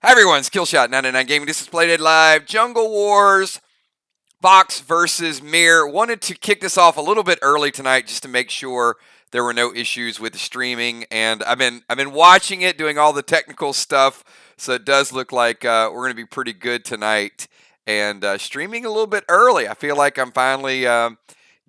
Hi everyone, it's Killshot 99 Gaming. This is Playdead Live Jungle Wars VOX versus MIR. Wanted to kick this off a little bit early tonight just to make sure there were no issues with the streaming. And I've been watching it, doing all the technical stuff, so it does look like we're going to be pretty good tonight. And streaming a little bit early. I feel like I'm finally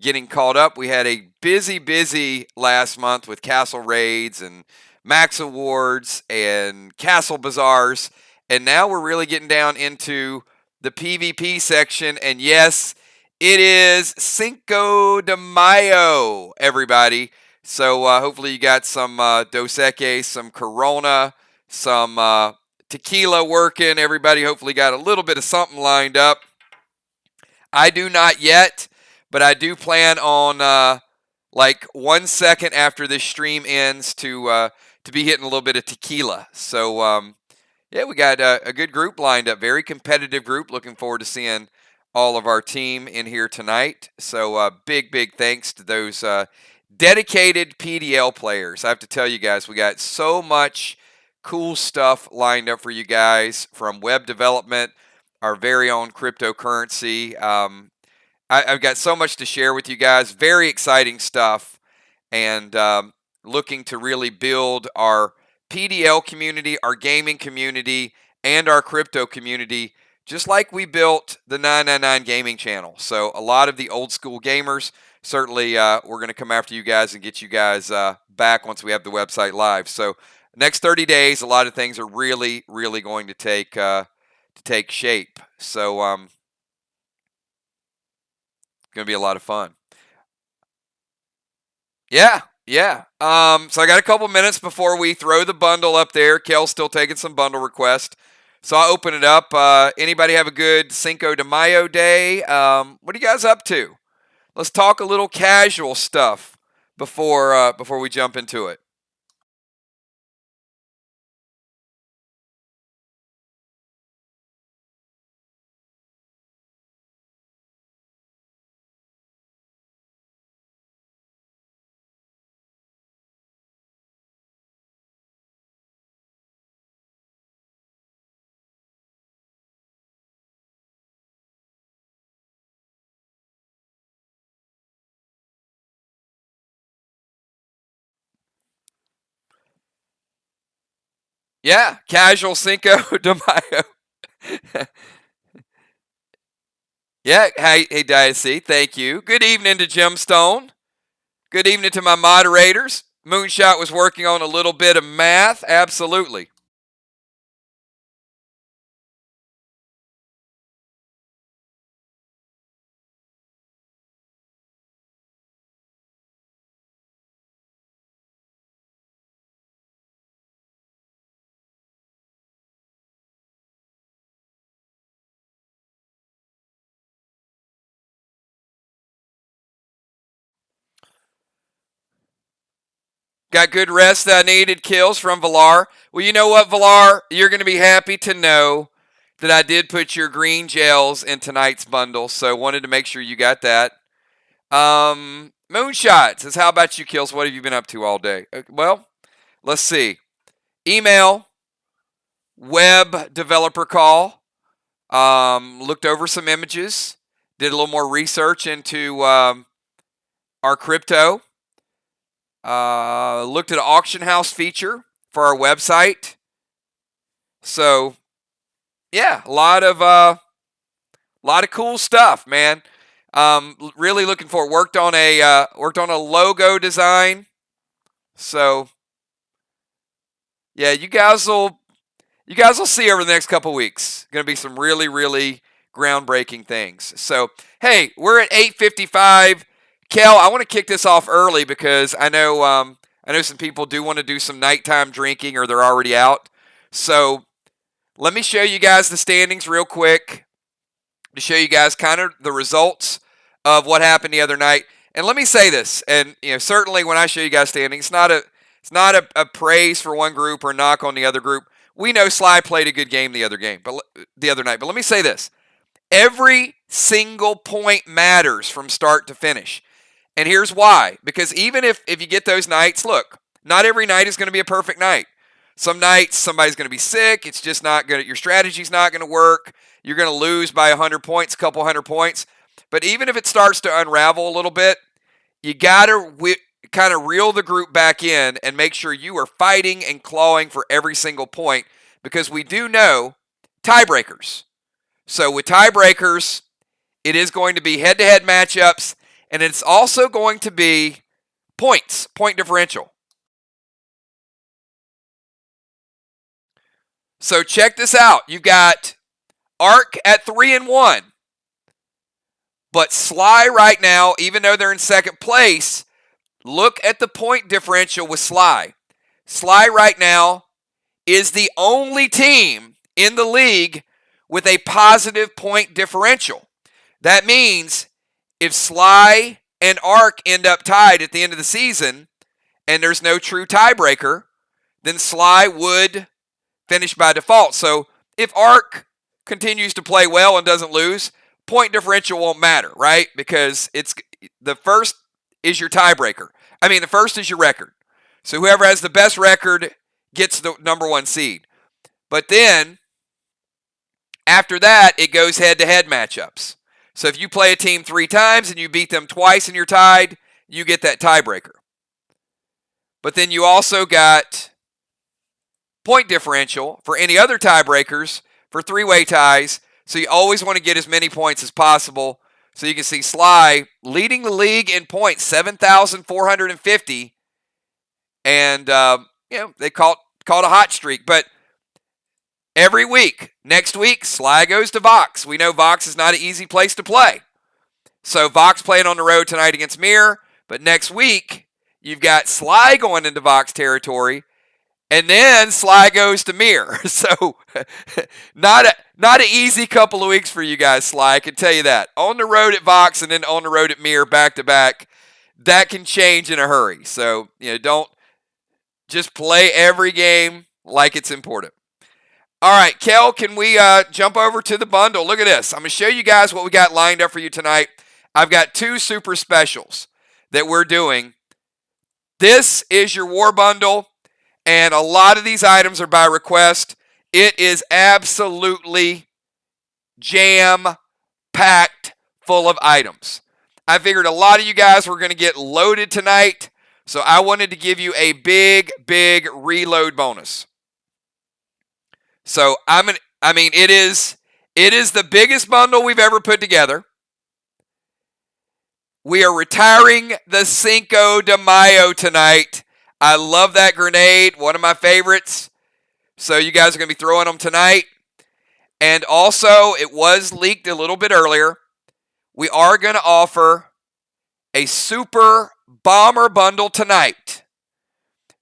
getting caught up. We had a busy last month with Castle Raids and Max Awards and Castle Bazaars. And now we're really getting down into the PvP section. And yes, it is Cinco de Mayo, everybody. So hopefully you got some Dos Equis, some Corona, some tequila working. Everybody hopefully got a little bit of something lined up. I do not yet, but I do plan on like 1 second after this stream ends to be hitting a little bit of tequila. So yeah, we got a good group lined up. Very competitive group. Looking forward to seeing all of our team in here tonight. So big thanks to those dedicated PDL players. I have to tell you guys, we got so much cool stuff lined up for you guys, from web development, our very own cryptocurrency. I've got so much to share with you guys. Very exciting stuff, and looking to really build our PDL community, our gaming community, and our crypto community, just like we built the 999 gaming channel. So a lot of the old school gamers, certainly we're going to come after you guys and get you guys back once we have the website live. So next 30 days, a lot of things are really going to take shape. So going to be a lot of fun. Yeah. So I got a couple minutes before we throw the bundle up there. Kel's still taking some bundle requests. So I'll open it up. Anybody have a good Cinco de Mayo day? What are you guys up to? Let's talk a little casual stuff before we jump into it. Yeah, casual Cinco de Mayo. Yeah, hey Dicey, thank you. Good evening to Gemstone. Good evening to my moderators. Moonshot was working on a little bit of math. Absolutely. Got good rest that I needed. Kills from Valar. Well, you know what, Valar? You're going to be happy to know that I did put your green gels in tonight's bundle, so wanted to make sure you got that. Moonshot says, how about you, Kills? What have you been up to all day? Well, let's see. Email, web developer call, looked over some images, did a little more research into our crypto. Looked at an auction house feature for our website. So, yeah, a lot of cool stuff, man. Really looking forward. Worked on a logo design. So, yeah, you guys will see over the next couple weeks. Going to be some really groundbreaking things. So, hey, we're at 8:55. Kel, I want to kick this off early because I know some people do want to do some nighttime drinking, or they're already out. So let me show you guys the standings real quick to show you guys kind of the results of what happened the other night. And let me say this, and certainly when I show you guys standings, it's not a praise for one group or knock on the other group. We know Sly played a good game the other night, but let me say this: every single point matters from start to finish. And here's why. Because even if you get those nights, look, not every night is going to be a perfect night. Some nights somebody's going to be sick. It's just not good. Your strategy's not going to work. You're going to lose by 100 points, a couple hundred points. But even if it starts to unravel a little bit, you got to kind of reel the group back in and make sure you are fighting and clawing for every single point, because we do know tiebreakers. So with tiebreakers, it is going to be head-to-head matchups, and it's also going to be points, point differential. So check this out. You've got Arc at 3-1. But Sly right now, even though they're in second place, look at the point differential with Sly. Sly right now is the only team in the league with a positive point differential. That means if Sly and Arc end up tied at the end of the season and there's no true tiebreaker, then Sly would finish by default. So if Arc continues to play well and doesn't lose, point differential won't matter, right? Because it's the first is your tiebreaker. I mean, the first is your record. So whoever has the best record gets the number one seed. But then, after that, it goes head-to-head matchups. So if you play a team 3 times and you beat them twice and you're tied, you get that tiebreaker. But then you also got point differential for any other tiebreakers for 3-way ties. So you always want to get as many points as possible. So you can see Sly leading the league in points, 7,450. And, they call it a hot streak. But every week, next week, Sly goes to VOX. We know VOX is not an easy place to play. So VOX playing on the road tonight against MIR. But next week, you've got Sly going into VOX territory. And then Sly goes to MIR. So not an easy couple of weeks for you guys, Sly. I can tell you that. On the road at VOX and then on the road at MIR back-to-back, that can change in a hurry. So, don't just play every game like it's important. All right, Kel, can we jump over to the bundle? Look at this. I'm going to show you guys what we got lined up for you tonight. I've got 2 super specials that we're doing. This is your war bundle. And a lot of these items are by request. It is absolutely jam-packed full of items. I figured a lot of you guys were going to get loaded tonight, so I wanted to give you a big, big reload bonus. So it is the biggest bundle we've ever put together. We are retiring the Cinco de Mayo tonight. I love that grenade, one of my favorites. So you guys are going to be throwing them tonight. And also, it was leaked a little bit earlier. We are going to offer a Super Bomber bundle tonight.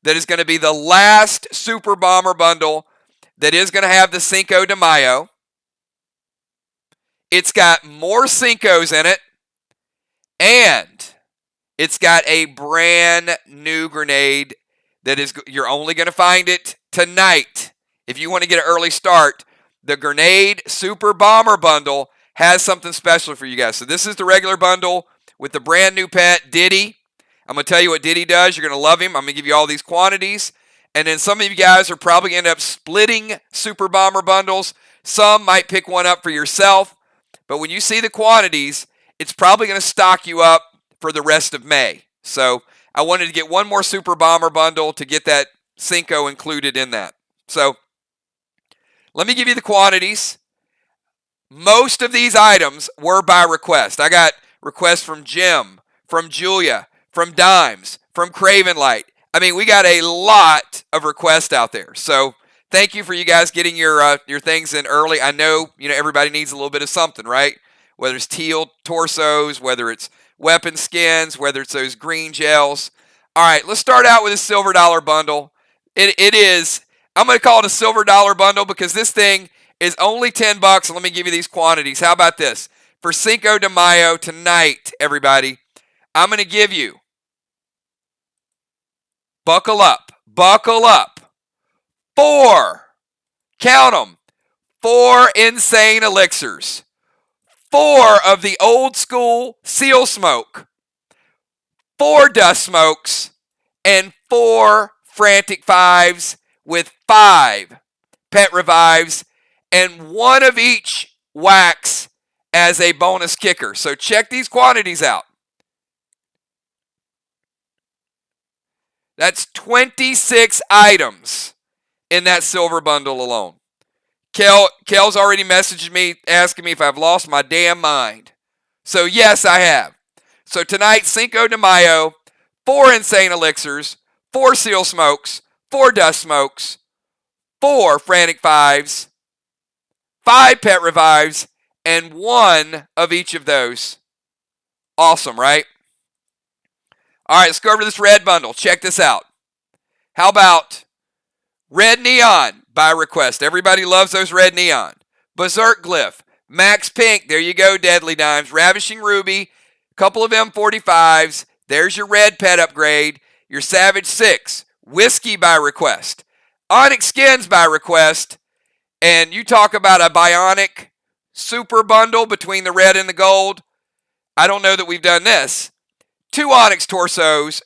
That is going to be the last Super Bomber bundle that is going to have the Cinco de Mayo. It's got more Cincos in it. And it's got a brand new grenade that you're only going to find it tonight. If you want to get an early start, the Grenade Super Bomber bundle has something special for you guys. So this is the regular bundle with the brand new pet, Diddy. I'm going to tell you what Diddy does. You're going to love him. I'm going to give you all these quantities. And then some of you guys are probably going to end up splitting Super Bomber bundles. Some might pick one up for yourself. But when you see the quantities, it's probably going to stock you up for the rest of May. So I wanted to get one more Super Bomber bundle to get that Cinco included in that. So let me give you the quantities. Most of these items were by request. I got requests from Jim, from Julia, from Dimes, from Craven Light. I mean, we got a lot of requests out there. So thank you for you guys getting your things in early. I know, everybody needs a little bit of something, right? Whether it's teal torsos, whether it's weapon skins, whether it's those green gels. All right, let's start out with a silver dollar bundle. It is, I'm going to call it a silver dollar bundle because this thing is only $10. And let me give you these quantities. How about this? For Cinco de Mayo tonight, everybody, I'm going to give you, buckle up, 4, count them, 4 insane elixirs. 4 of the old school seal smoke, 4 dust smokes, and 4 frantic 5s with 5 pet revives and 1 of each wax as a bonus kicker. So check these quantities out. That's 26 items in that silver bundle alone. Kel's already messaged me asking me if I've lost my damn mind. So yes, I have. So tonight, Cinco de Mayo, 4 Insane Elixirs, 4 Seal Smokes, 4 Dust Smokes, 4 Frantic Fives, 5 Pet Revives, and 1 of each of those. Awesome, right? All right, let's go over to this red bundle. Check this out. How about Red Neon by request? Everybody loves those Red Neon. Berserk Glyph, Max Pink, there you go, Deadly Dimes, Ravishing Ruby, couple of M45s, there's your red pet upgrade, your Savage 6, Whiskey by request, Onyx Skins by request, and you talk about a Bionic super bundle between the red and the gold. I don't know that we've done this. 2 Onyx Torsos.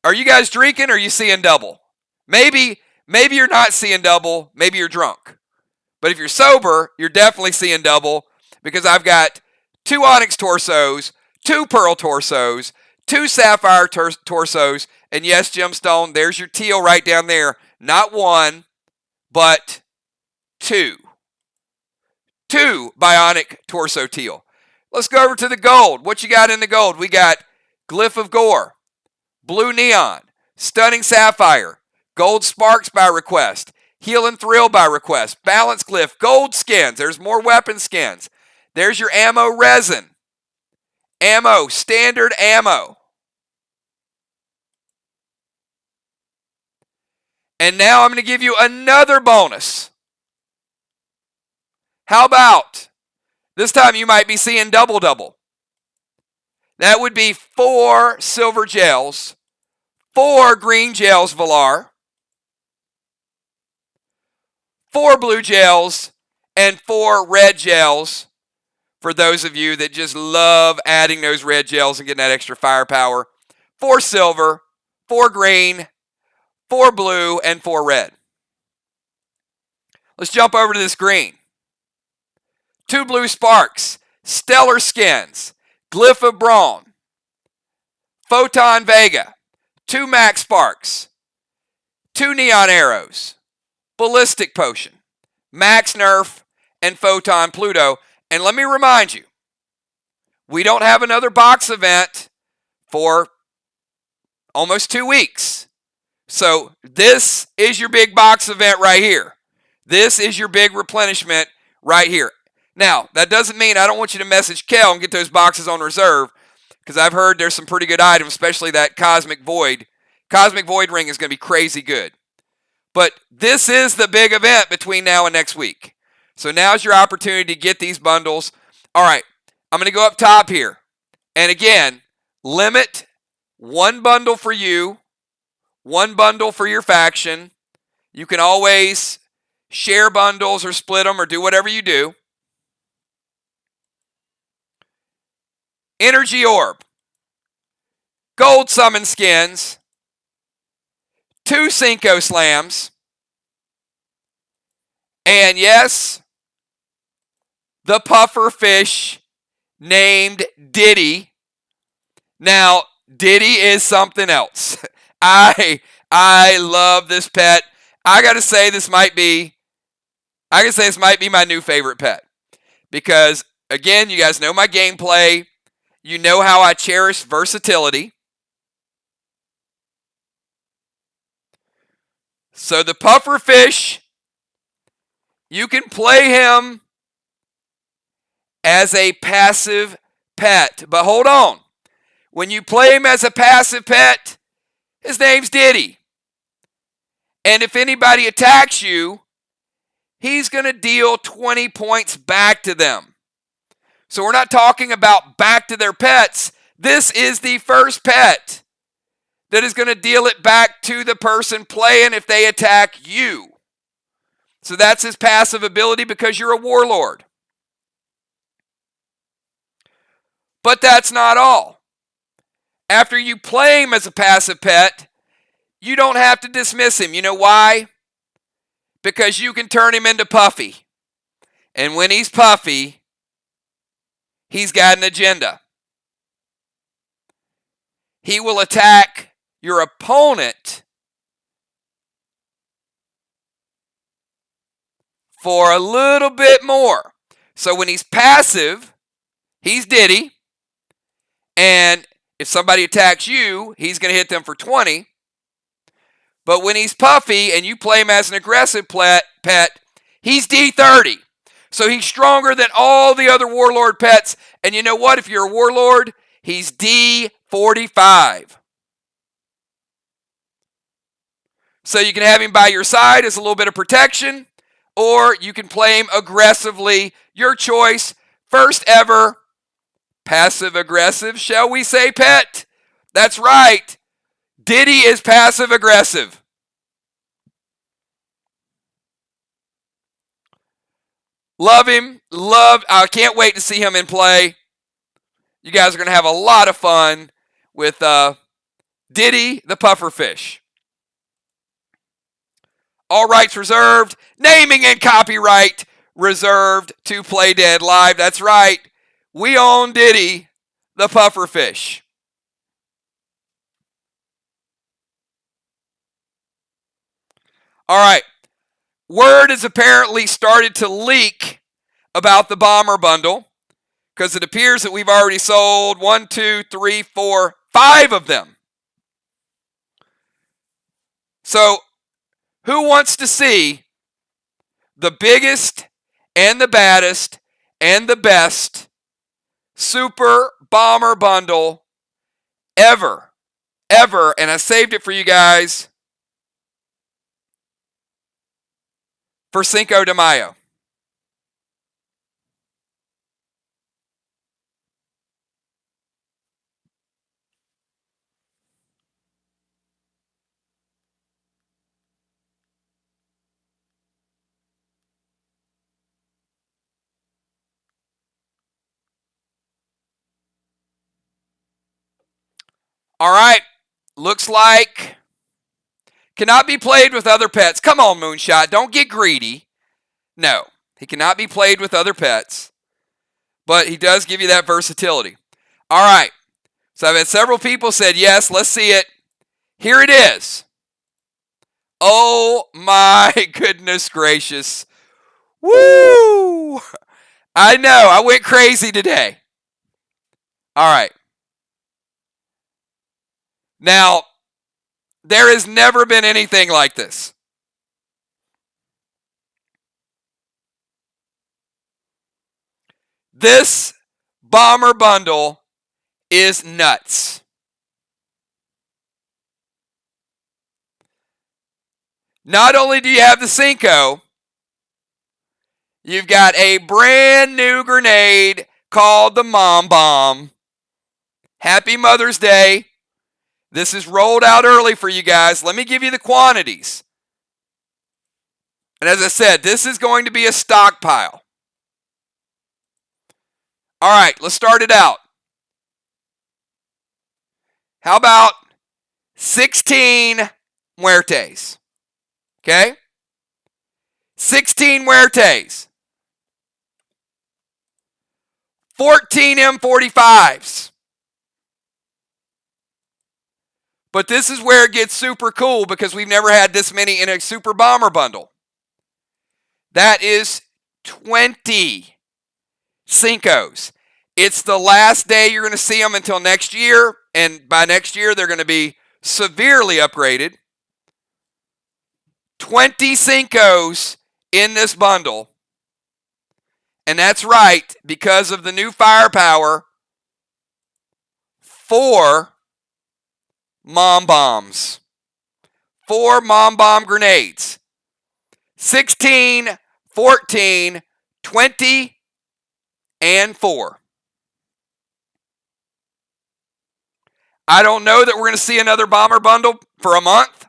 Are you guys drinking or are you seeing double? Maybe you're not seeing double, maybe you're drunk. But if you're sober, you're definitely seeing double because I've got 2 Onyx Torsos, 2 Pearl Torsos, 2 Sapphire Torsos, and yes, Gemstone, there's your teal right down there. Not 1, but 2. 2 Bionic Torso Teal. Let's go over to the gold. What you got in the gold? We got Glyph of Gore, Blue Neon, Stunning Sapphire, Gold Sparks by request, Heal and Thrill by request, Balance Glyph, Gold Skins. There's more weapon skins. There's your Ammo Resin. Ammo, Standard Ammo. And now I'm going to give you another bonus. How about, this time you might be seeing double. That would be 4 silver gels, 4 green gels Valar, 4 blue gels, and 4 red gels for those of you that just love adding those red gels and getting that extra firepower. 4 silver, 4 green, 4 blue, and 4 red. Let's jump over to this green. 2 blue sparks, Stellar Skins, Glyph of Brawn, Photon Vega, 2 Max Sparks, 2 Neon Arrows, Ballistic Potion, Max Nerf, and Photon Pluto. And let me remind you, we don't have another box event for almost 2 weeks. So this is your big box event right here. This is your big replenishment right here. Now, that doesn't mean I don't want you to message Kel and get those boxes on reserve, because I've heard there's some pretty good items, especially that Cosmic Void. Cosmic Void Ring is going to be crazy good. But this is the big event between now and next week. So now's your opportunity to get these bundles. All right, I'm going to go up top here. And again, limit 1 bundle for you, 1 bundle for your faction. You can always share bundles or split them or do whatever you do. Energy Orb, Gold Summon Skins, 2 Cinco Slams, and yes, the puffer fish named Diddy. Now, Diddy is something else. I love this pet. I gotta say this might be my new favorite pet. Because, again, you guys know my gameplay. You know how I cherish versatility. So the puffer fish, you can play him as a passive pet. But hold on. When you play him as a passive pet, his name's Diddy. And if anybody attacks you, he's going to deal 20 points back to them. So we're not talking about back to their pets. This is the first pet that is going to deal it back to the person playing if they attack you. So that's his passive ability because you're a warlord. But that's not all. After you play him as a passive pet, you don't have to dismiss him. You know why? because you can turn him into Puffy. And when he's Puffy, he's got an agenda. He will attack your opponent for a little bit more. So when he's passive, he's Diddy. And if somebody attacks you, he's going to hit them for 20. But when he's Puffy and you play him as an aggressive pet, he's D30. So he's stronger than all the other Warlord pets. And you know what? If you're a Warlord, he's D45. So you can have him by your side as a little bit of protection, or you can play him aggressively. Your choice. First ever passive aggressive, shall we say, pet? That's right. Diddy is passive aggressive. Love him. I can't wait to see him in play. You guys are going to have a lot of fun with Diddy the Pufferfish. All rights reserved. Naming and copyright reserved to Play Dead Live. That's right. We own Diddy the Pufferfish. All right. Word has apparently started to leak about the Bomber Bundle because it appears that we've already sold 1, 2, 3, 4, 5 of them. So, who wants to see the biggest and the baddest and the best Super Bomber Bundle ever? And I saved it for you guys for Cinco de Mayo. All right. Looks like cannot be played with other pets. Come on, Moonshot. Don't get greedy. No, he cannot be played with other pets. But he does give you that versatility. All right. So I've had several people said, yes, let's see it. Here it is. Oh, my goodness gracious. Woo! I know. I went crazy today. All right. Now, there has never been anything like this. This Bomber Bundle is nuts. Not only do you have the Cinco, you've got a brand new grenade called the Mom Bomb. Happy Mother's Day. This is rolled out early for you guys. Let me give you the quantities. And as I said, this is going to be a stockpile. All right, let's start it out. How about 16 Muertes? Okay? 16 Muertes. 14 M45s. But this is where it gets super cool because we've never had this many in a Super Bomber Bundle. That is 20 Cincos. It's the last day you're going to see them until next year. And by next year, they're going to be severely upgraded. 20 Cincos in this bundle. And that's right, because of the new firepower, 4 Mom Bombs. 4 Mom Bomb grenades. 16, 14, 20, and 4. I don't know that we're going to see another Bomber Bundle for a month.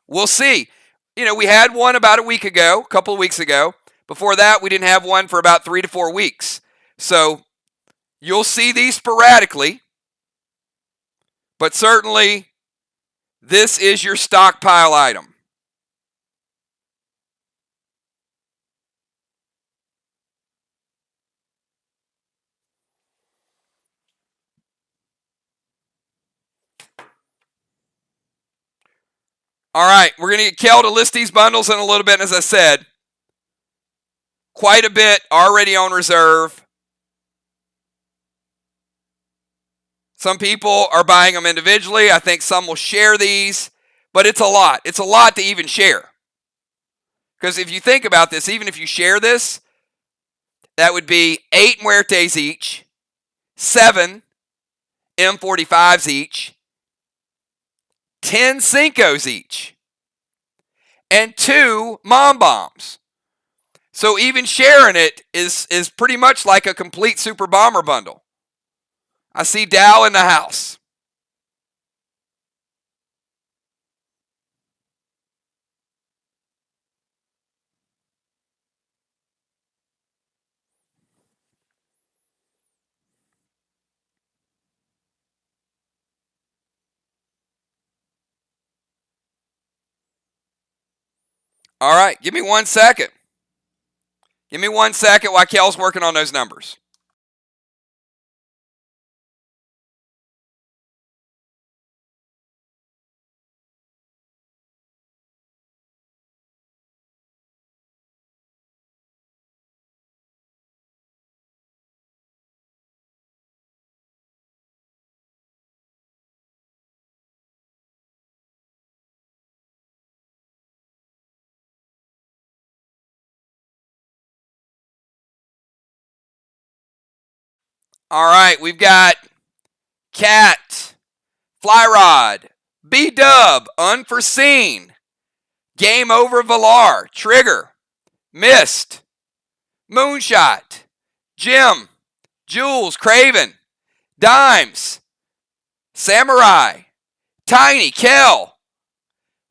We'll see. You know, we had one about a week ago, a couple of weeks ago. Before that, we didn't have one for about 3 to 4 weeks. So, you'll see these sporadically. But certainly, this is your stockpile item. All right, we're going to get Kel to list these bundles in a little bit. As I said, quite a bit already on reserve. Some people are buying them individually. I think some will share these, but it's a lot. It's a lot to even share. Because if you think about this, even if you share this, that would be 8 Muertes each, 7 M45s each, 10 Cincos each, and 2 Mom Bombs. So even sharing it is pretty much like a complete Super Bomber bundle. I see Dow in the house. All right, give me 1 second. Give me 1 second while Kel's working on those numbers. All right, we've got Cat, Fly Rod, B-Dub, Unforeseen, Game Over Valar, Trigger, Mist, Moonshot, Jim, Jules, Craven, Dimes, Samurai, Tiny, Kel.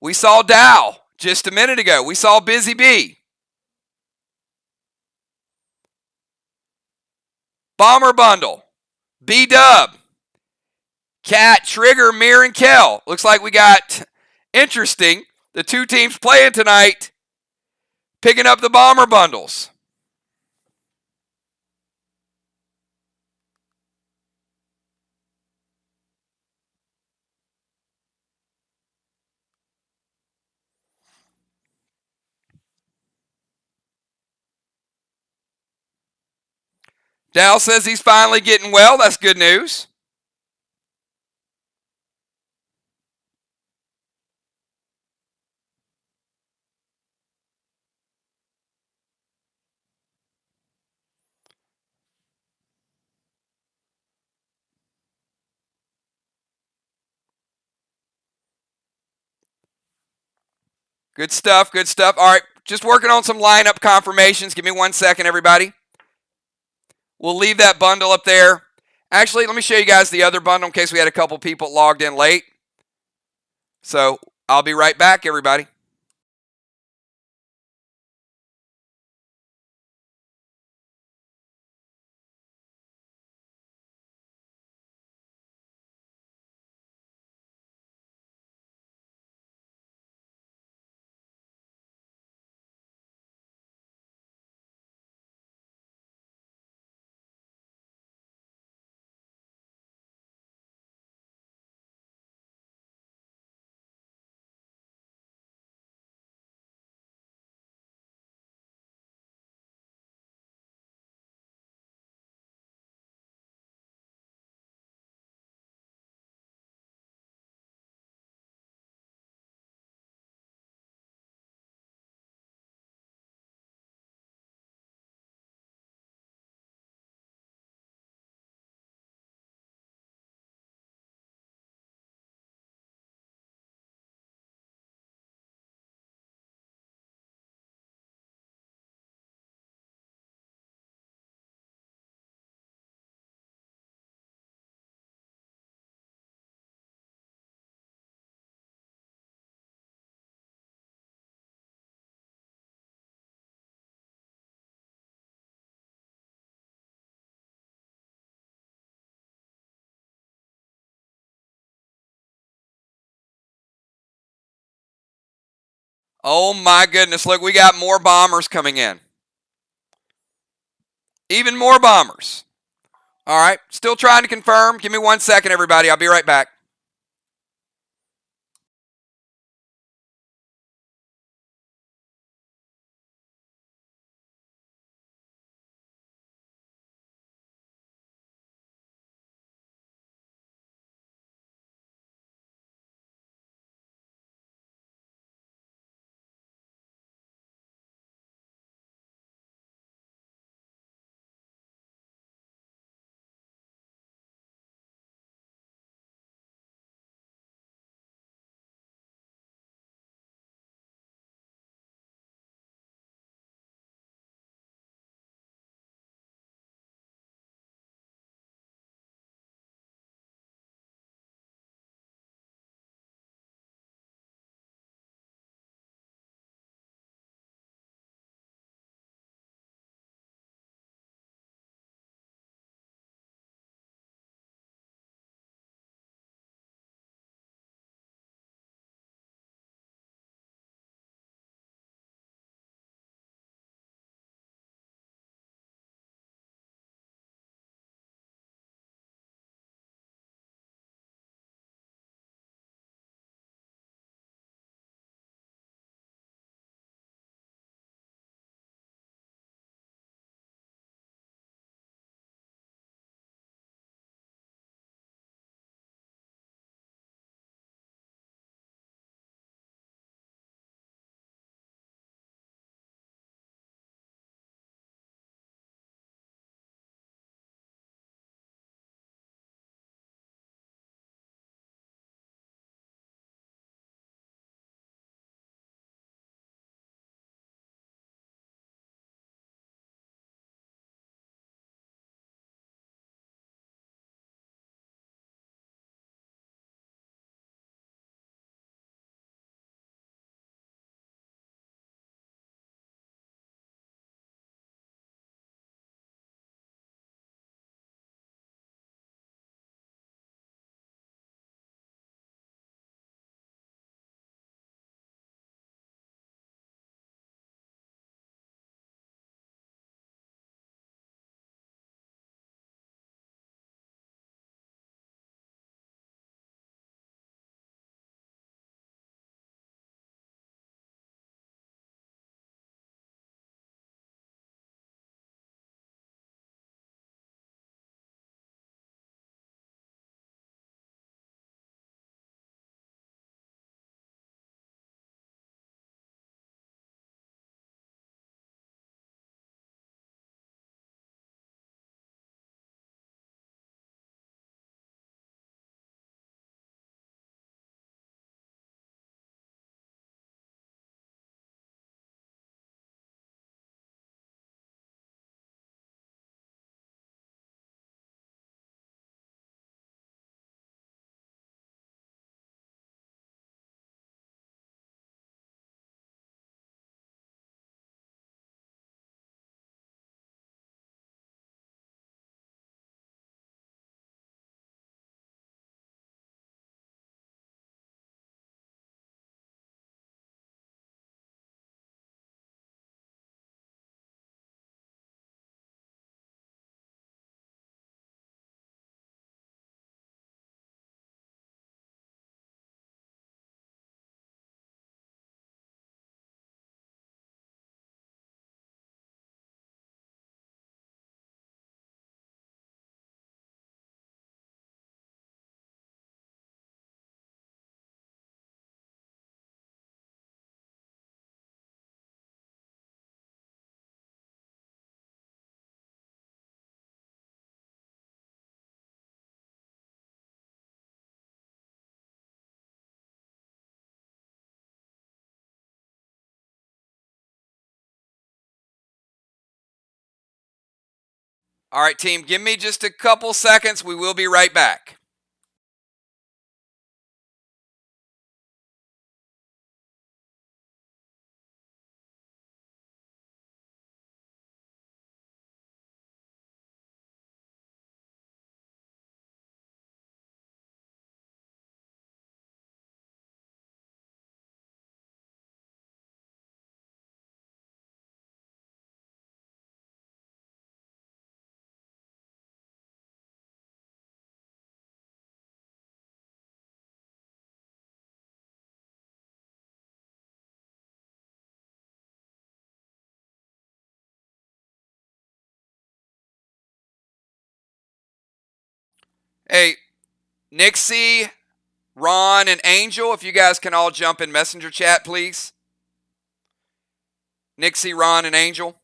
We saw Dow just a minute ago. We saw Busy Bee. Bomber Bundle, B-Dub, Cat, Trigger, Mir, and Kel. Looks like we got interesting. The 2 teams playing tonight, picking up the Bomber Bundles. Dow says he's finally getting well. That's good news. Good stuff, good stuff. All right, just working on some lineup confirmations. Give me 1 second, everybody. We'll leave that bundle up there. Actually, let me show you guys the other bundle in case we had a couple people logged in late. So I'll be right back, everybody. Oh my goodness, look, we got more bombers coming in. Even more bombers. All right, still trying to confirm. Give me 1 second, everybody. I'll be right back. All right, team, give me just a couple seconds. We will be right back. Hey, Nixie, Ron, and Angel, if you guys can all jump in Messenger chat, please. Nixie, Ron, and Angel.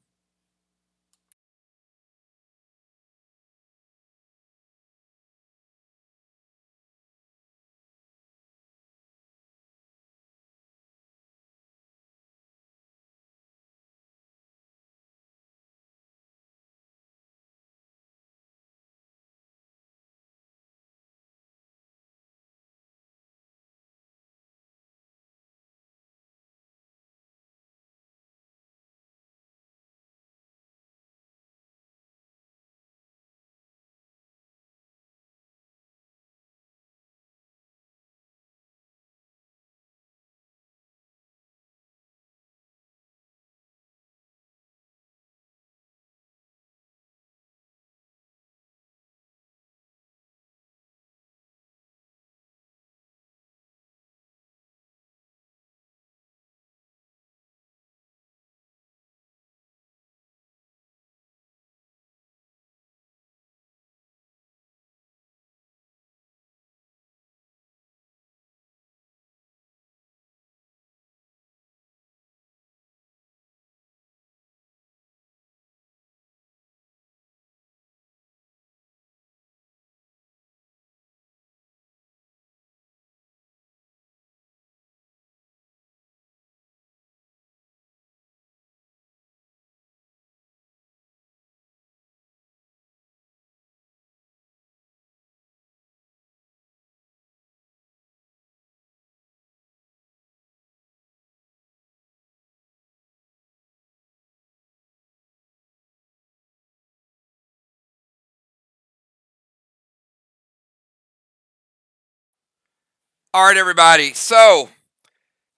All right, everybody. So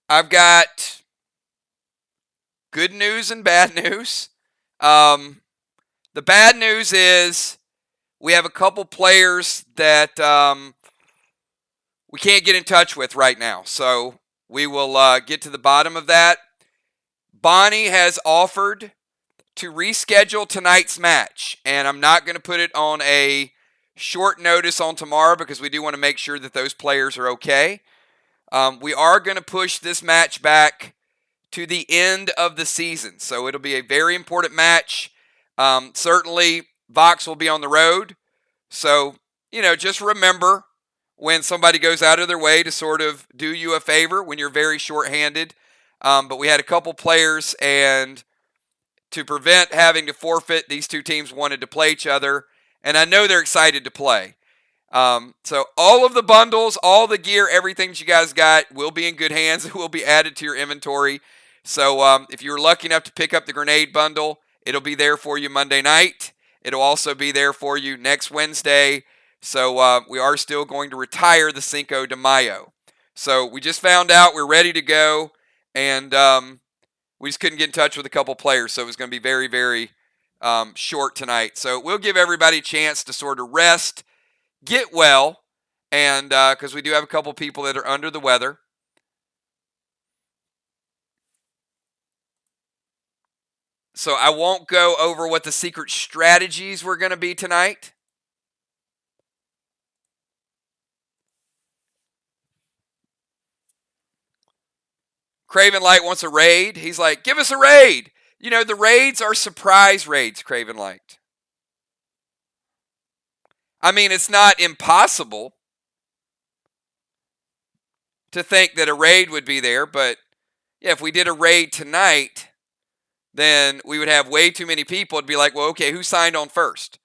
I've got good news and bad news. The bad news is we have a couple players that we can't get in touch with right now. So we will get to the bottom of that. Bonnie has offered to reschedule tonight's match, and I'm not going to put it on a short notice on tomorrow because we do want to make sure that those players are okay. We are going to push this match back to the end of the season, so it'll be a very important match. Certainly, VOX will be on the road, so just remember when somebody goes out of their way to sort of do you a favor when you're very short-handed. But we had a couple players, and to prevent having to forfeit, these two teams wanted to play each other, and I know they're excited to play. So all of the bundles, all the gear, everything that you guys got will be in good hands. It will be added to your inventory. So if you were lucky enough to pick up the grenade bundle, it'll be there for you Monday night. It'll also be there for you next Wednesday. So we are still going to retire the Cinco de Mayo. So we just found out we're ready to go, and we just couldn't get in touch with a couple players, so it was going to be very, very short tonight. So we'll give everybody a chance to sort of rest, get well, and because we do have a couple people that are under the weather. So I won't go over what the secret strategies were going to be tonight. Craven Light wants a raid. He's like, give us a raid. The raids are surprise raids, Craven Light. I mean, it's not impossible to think that a raid would be there, but yeah, if we did a raid tonight, then we would have way too many people. It'd be like, well, okay, who signed on first?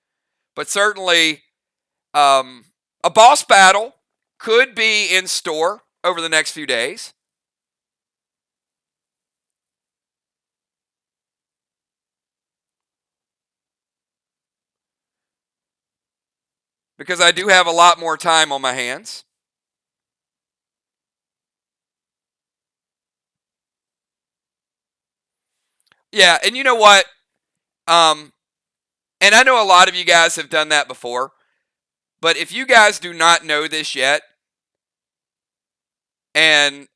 But certainly, a boss battle could be in store over the next few days. Because I do have a lot more time on my hands. Yeah, and you know what? And I know a lot of you guys have done that before. But if you guys do not know this yet, and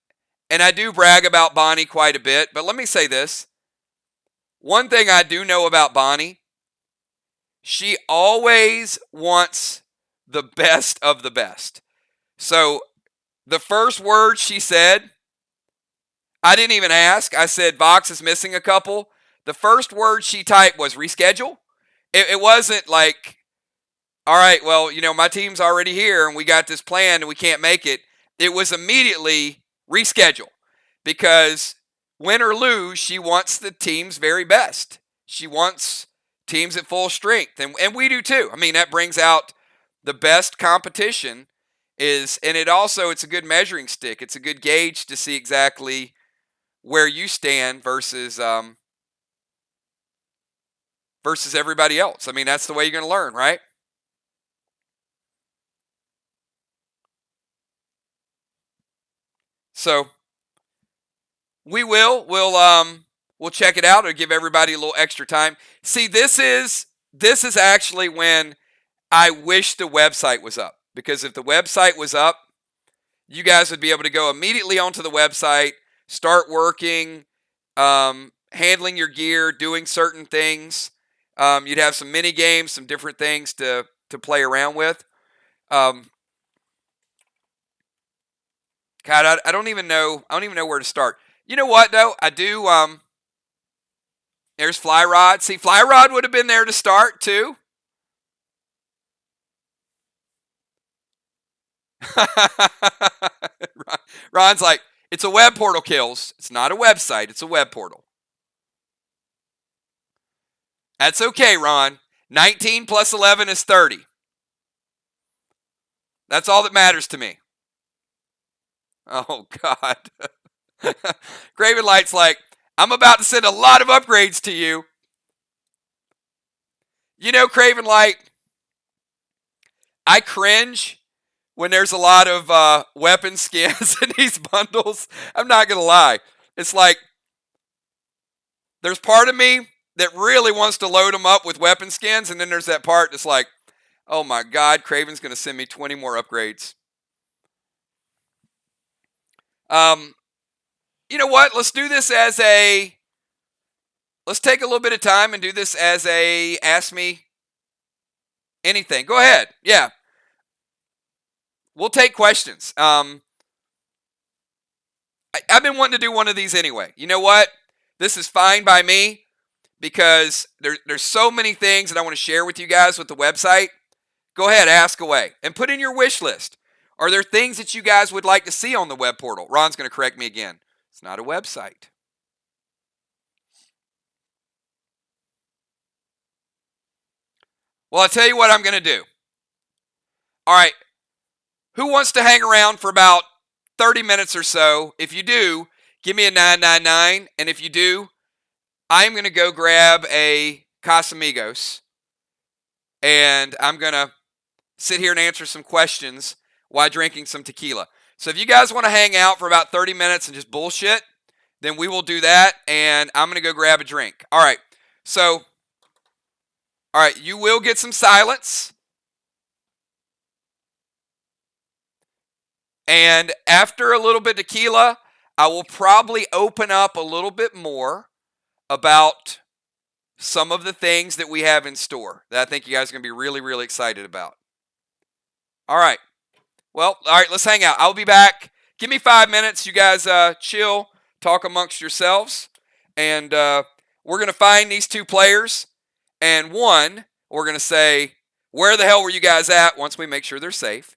I do brag about Bonnie quite a bit, but let me say this. One thing I do know about Bonnie, she always wants the best of the best. So the first word she said, I didn't even ask. I said, Vox is missing a couple. The first word she typed was reschedule. It wasn't like, all right, well, my team's already here and we got this plan and we can't make it. It was immediately reschedule because win or lose, she wants the team's very best. She wants teams at full strength, and we do too. I mean, that brings out the best competition and it's a good measuring stick. It's a good gauge to see exactly where you stand versus everybody else. I mean, that's the way you're going to learn, right? So we'll check it out. It'll give everybody a little extra time. See, this is actually when I wish the website was up, because if the website was up, you guys would be able to go immediately onto the website, start working, handling your gear, doing certain things. You'd have some mini games, some different things to play around with. God, I don't even know where to start. You know what though? I do. There's Fly Rod. See, Fly Rod would have been there to start too. Ron's like, it's a web portal, Kills. It's not a website. It's a web portal. That's okay, Ron. 19 plus 11 is 30. That's all that matters to me. Oh, God. Craven Light's like, I'm about to send a lot of upgrades to you. You know, Craven Light, I cringe when there's a lot of weapon skins in these bundles. I'm not going to lie. It's like, there's part of me that really wants to load them up with weapon skins, and then there's that part that's like, oh my God, Craven's going to send me 20 more upgrades. You know what? Let's do this as let's take a little bit of time and do this as ask me anything. Go ahead. Yeah. We'll take questions. I've been wanting to do one of these anyway. You know what? This is fine by me because there's so many things that I want to share with you guys with the website. Go ahead, ask away. And put in your wish list. Are there things that you guys would like to see on the web portal? Ron's going to correct me again. It's not a website. Well, I'll tell you what I'm going to do. All right. Who wants to hang around for about 30 minutes or so? If you do, give me a 999. And if you do, I'm going to go grab a Casamigos. And I'm going to sit here and answer some questions while drinking some tequila. So if you guys want to hang out for about 30 minutes and just bullshit, then we will do that. And I'm going to go grab a drink. All right. So, all right, you will get some silence. And after a little bit of tequila, I will probably open up a little bit more about some of the things that we have in store that I think you guys are going to be really, really excited about. All right. Well, all right, let's hang out. I'll be back. Give me 5 minutes. You guys chill, talk amongst yourselves. And we're going to find these two players. And one, we're going to say, where the hell were you guys at once we make sure they're safe?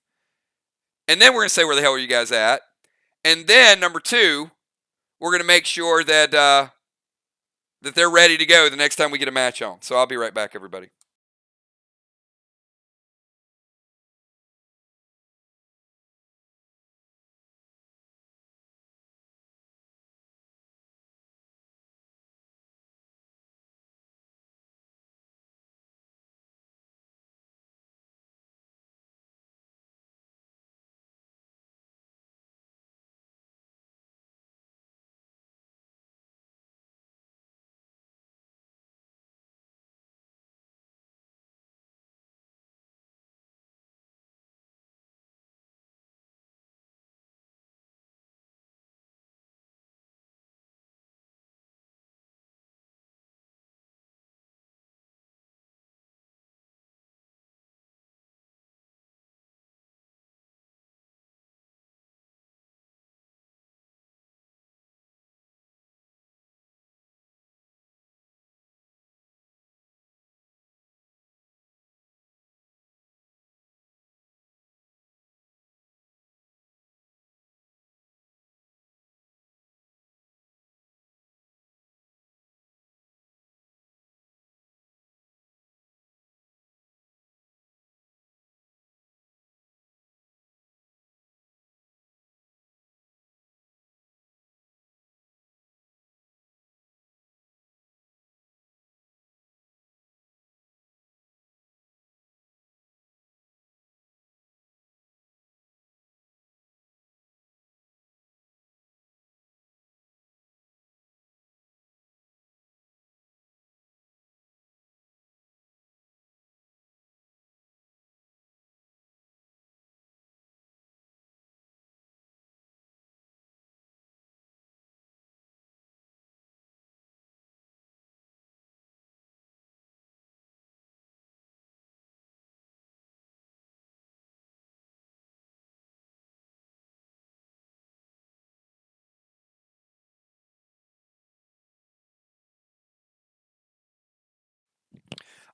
And then we're going to say, where the hell were you guys at? And then, number two, we're going to make sure that that they're ready to go the next time we get a match on. So I'll be right back, everybody.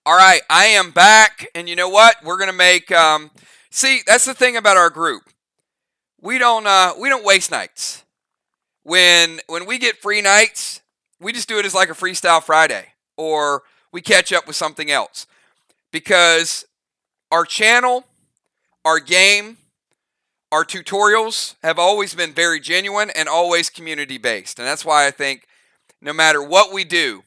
All right, I am back, and you know what? We're gonna make. See, that's the thing about our group. We don't waste nights. When we get free nights, we just do it as like a freestyle Friday, or we catch up with something else because our channel, our game, our tutorials have always been very genuine and always community based, and that's why I think no matter what we do,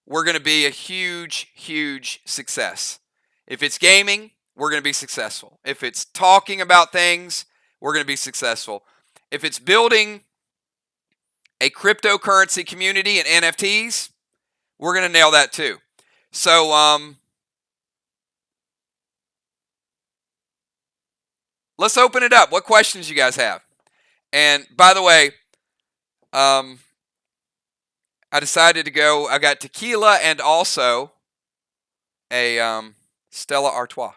we're going to be a huge, huge success. If it's gaming, we're going to be successful. If it's talking about things, we're going to be successful. If it's building a cryptocurrency community and NFTs, we're going to nail that too. So, let's open it up. What questions you guys have? And by the way, I decided to go. I got tequila and also a Stella Artois.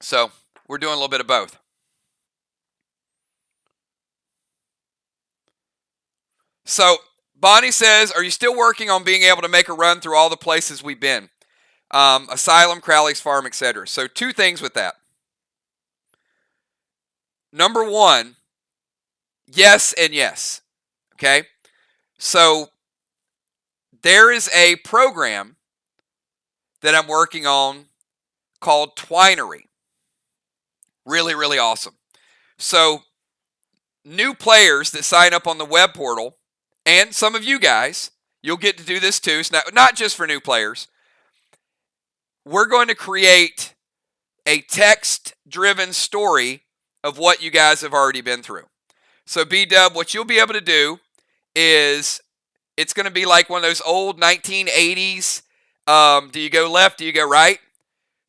So we're doing a little bit of both. So Bonnie says, are you still working on being able to make a run through all the places we've been? Asylum, Crowley's Farm, etc. So two things with that. Number one, yes and yes. Okay? So there is a program that I'm working on called Twinery. Really, really awesome. So new players that sign up on the web portal, and some of you guys, you'll get to do this too. It's not just for new players. We're going to create a text-driven story of what you guys have already been through. So B-Dub, what you'll be able to do is it's going to be like one of those old 1980s, do you go left, do you go right?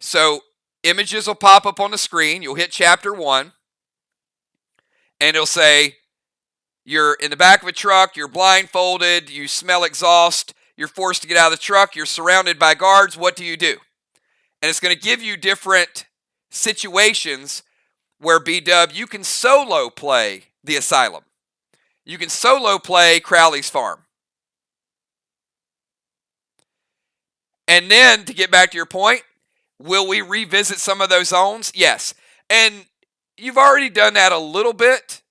So images will pop up on the screen. You'll hit chapter 1, and it'll say, you're in the back of a truck, you're blindfolded, you smell exhaust, you're forced to get out of the truck, you're surrounded by guards, what do you do? And it's going to give you different situations where B-Dub, you can solo play the Asylum. You can solo play Crowley's Farm. And then, to get back to your point, will we revisit some of those zones? Yes. And you've already done that a little bit,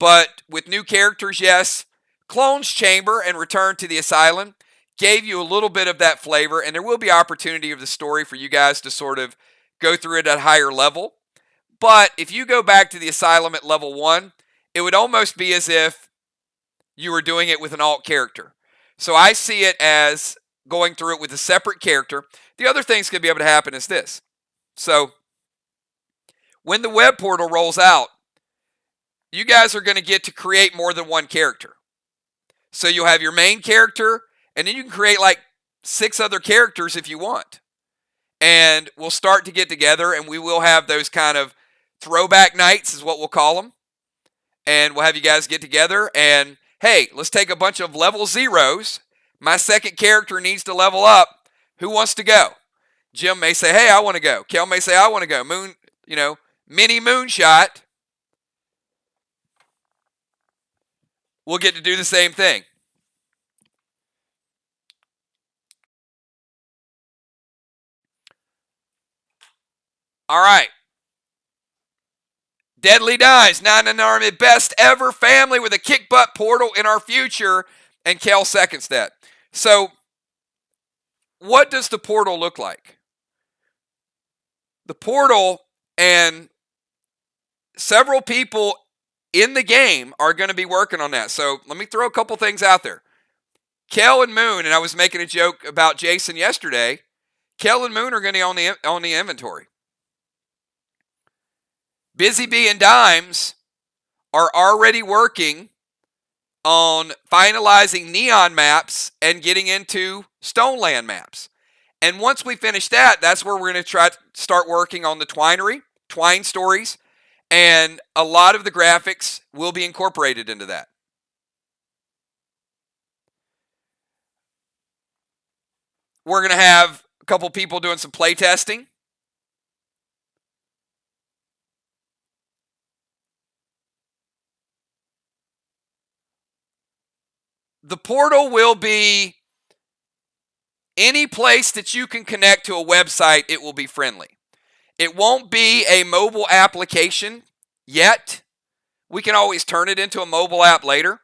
but with new characters, yes. Clone's Chamber and Return to the Asylum gave you a little bit of that flavor, and there will be opportunity of the story for you guys to sort of go through it at a higher level. But if you go back to the Asylum at level 1, it would almost be as if you were doing it with an alt character. So I see it as going through it with a separate character. The other thing's going to be able to happen is this. So when the web portal rolls out, you guys are going to get to create more than one character. So you'll have your main character, and then you can create like 6 other characters if you want. And we'll start to get together, and we will have those kind of throwback nights is what we'll call them. And we'll have you guys get together, and hey, let's take a bunch of level 0s. My second character needs to level up. Who wants to go? Jim may say, hey, I want to go. Kel may say, I want to go. Moon, mini Moonshot. We'll get to do the same thing. All right. Deadly Dies, 9 in Army, best ever family with a kick butt portal in our future. And Kel seconds that. So, what does the portal look like? The portal, and several people in the game are going to be working on that. So, let me throw a couple things out there. Kel and Moon, and I was making a joke about Jason yesterday. Kel and Moon are going to be on the inventory. Busy Bee and Dimes are already working on finalizing neon maps and getting into Stoneland maps. And once we finish that, that's where we're going to start working on the Twinery, Twine stories, and a lot of the graphics will be incorporated into that. We're going to have a couple people doing some play testing. The portal will be Any place that you can connect to a website, it will be friendly. It won't be a mobile application yet. We can always turn it into a mobile app later,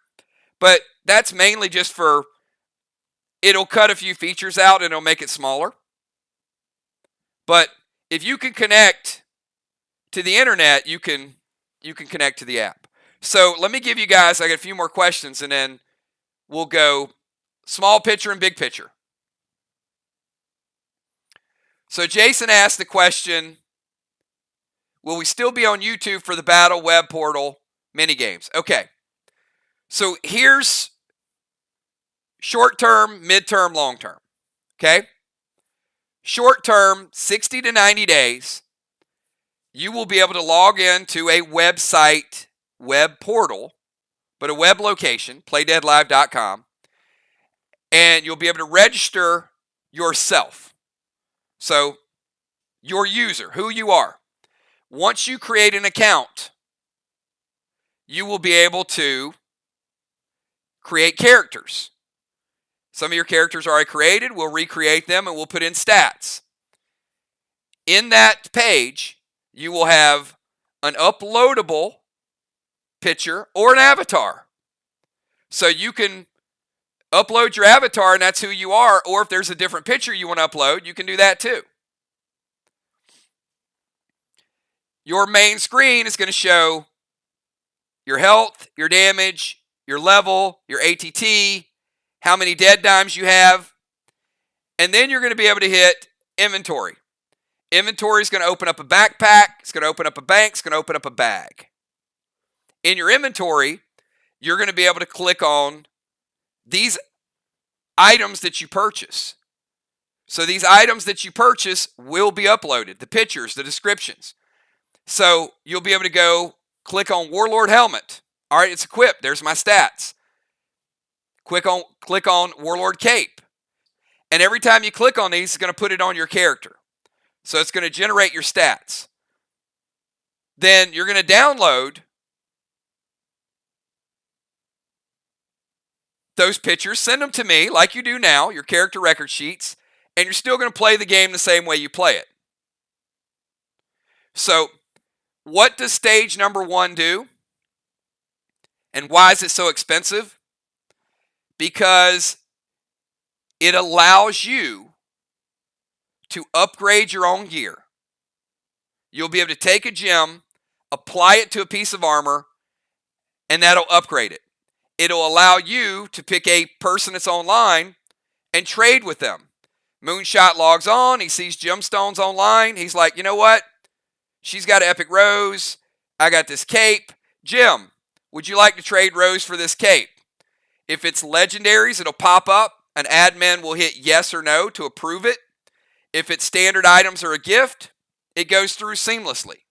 but that's mainly just for, it'll cut a few features out and it'll make it smaller. But if you can connect to the internet, you can connect to the app. So let me give you guys, I got a few more questions and then we'll go small picture and big picture. So Jason asked the question, will we still be on YouTube for the Battle Web Portal minigames? Okay. So here's short term, midterm, long term. Okay? Short term, 60 to 90 days, you will be able to log into a website, web portal, but a web location, playdeadlive.com, and you'll be able to register yourself. So, your user, who you are. Once you create an account, you will be able to create characters. Some of your characters are already created. We'll recreate them and we'll put in stats. In that page, you will have an uploadable picture or an avatar. So you can upload your avatar and that's who you are, or if there's a different picture you want to upload, you can do that too. Your main screen is going to show your health, your damage, your level, your ATT, how many dead dimes you have, and then you're going to be able to hit inventory. Inventory is going to open up a backpack, it's going to open up a bank, it's going to open up a bag. In your inventory, you're going to be able to click on these items that you purchase. So these items that you purchase will be uploaded, the pictures, the descriptions. So you'll be able to go click on Warlord Helmet. All right, it's equipped. There's my stats. Click on Warlord Cape. And every time you click on these, it's going to put it on your character. So it's going to generate your stats. Then you're going to download those pictures, send them to me like you do now, your character record sheets, and you're still going to play the game the same way you play it. So, what does stage number 1 do? And why is it so expensive? Because it allows you to upgrade your own gear. You'll be able to take a gem, apply it to a piece of armor, and that'll upgrade it. It'll allow you to pick a person that's online and trade with them. Moonshot logs on, he sees gemstones online, he's like, you know what? She's got an epic rose, I got this cape. Jim, would you like to trade rose for this cape? If it's legendaries, it'll pop up. An admin will hit yes or no to approve it. If it's standard items or a gift, it goes through seamlessly.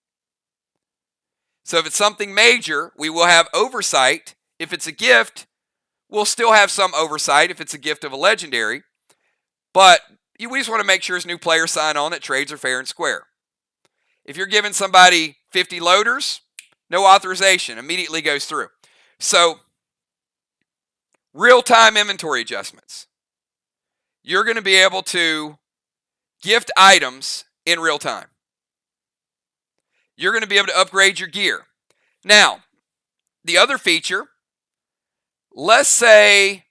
So if it's something major, we will have oversight. If it's a gift, we'll still have some oversight if it's a gift of a legendary. But we just want to make sure as new players sign on that trades are fair and square. If you're giving somebody 50 loaders, no authorization, immediately goes through. So, real-time inventory adjustments. You're going to be able to gift items in real time. You're going to be able to upgrade your gear. Now, the other feature, let's say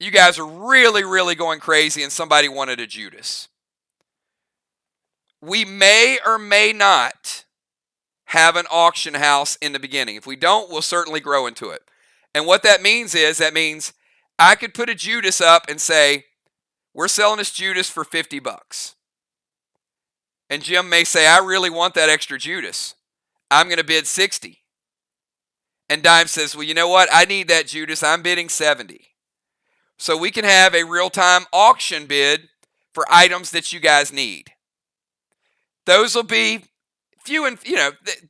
you guys are really, really going crazy and somebody wanted a Judas. We may or may not have an auction house in the beginning. If we don't, we'll certainly grow into it. And what that means is, that means I could put a Judas up and say, we're selling this Judas for $50. And Jim may say, I really want that extra Judas. I'm going to bid 60. And Dime says, well, you know what? I need that Judas. I'm bidding 70. So we can have a real-time auction bid for items that you guys need. Those will be few and,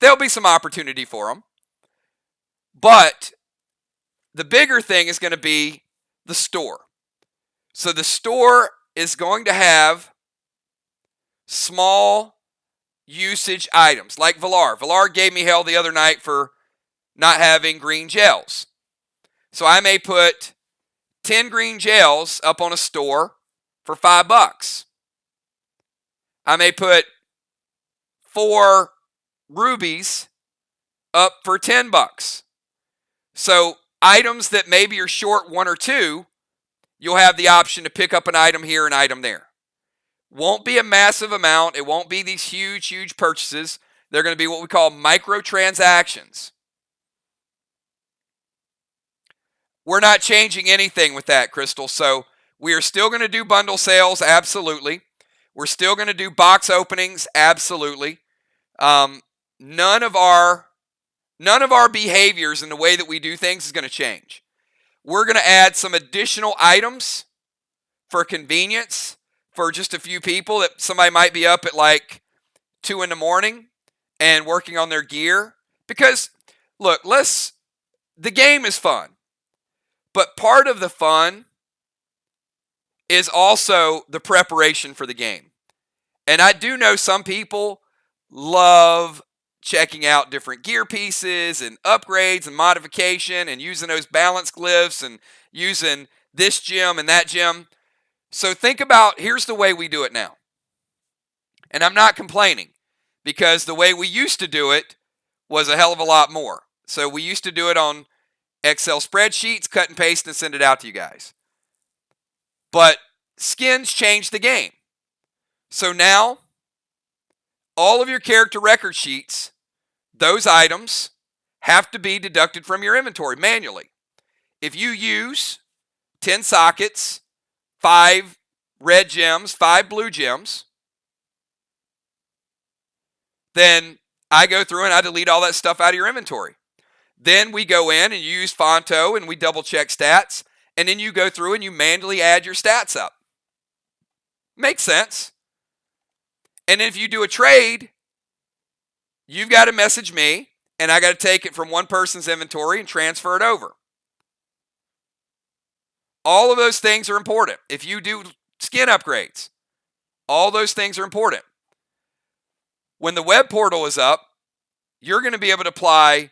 there'll be some opportunity for them. But the bigger thing is going to be the store. So the store is going to have small usage items like Valar. Valar gave me hell the other night for not having green gels. So I may put 10 green gels up on a store for $5. I may put 4 rubies up for $10. So items that maybe you're short 1 or 2, you'll have the option to pick up an item here, an item there. Won't be a massive amount. It won't be these huge purchases. They're going to be what we call microtransactions. We're not changing anything with that, Crystal. So we are still going to do bundle sales, absolutely. We're still going to do box openings, absolutely. None of our behaviors and the way that we do things is going to change. We're going to add some additional items for convenience for just a few people that somebody might be up at like 2 in the morning and working on their gear. Because, look, the game is fun. But part of the fun is also the preparation for the game. And I do know some people love checking out different gear pieces and upgrades and modification and using those balance glyphs and using this gem and that gem. So think about, here's the way we do it now. And I'm not complaining, because the way we used to do it was a hell of a lot more. So we used to do it on Excel spreadsheets, cut and paste, and send it out to you guys. But skins changed the game. So now, all of your character record sheets, those items have to be deducted from your inventory manually. If you use 10 sockets, 5 red gems, 5 blue gems, then I go through and I delete all that stuff out of your inventory. Then we go in and use Fonto and we double check stats, and then you go through and you manually add your stats up. Makes sense. And if you do a trade, you've got to message me, and I got to take it from one person's inventory and transfer it over. All of those things are important. If you do skin upgrades, all those things are important. When the web portal is up, you're going to be able to apply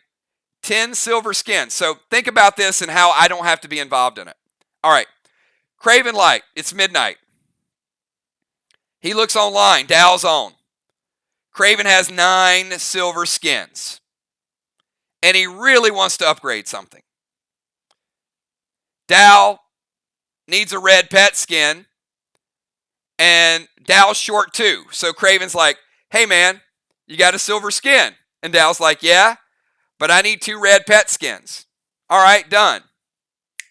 10 silver skins. So think about this and how I don't have to be involved in it. All right, Craven Light, it's midnight. He looks online, Dow's on. Craven has 9 silver skins, and he really wants to upgrade something. Dow needs a red pet skin, and Dow's short 2. So Craven's like, hey man, you got a silver skin? And Dow's like, yeah, but I need 2 red pet skins. All right, done.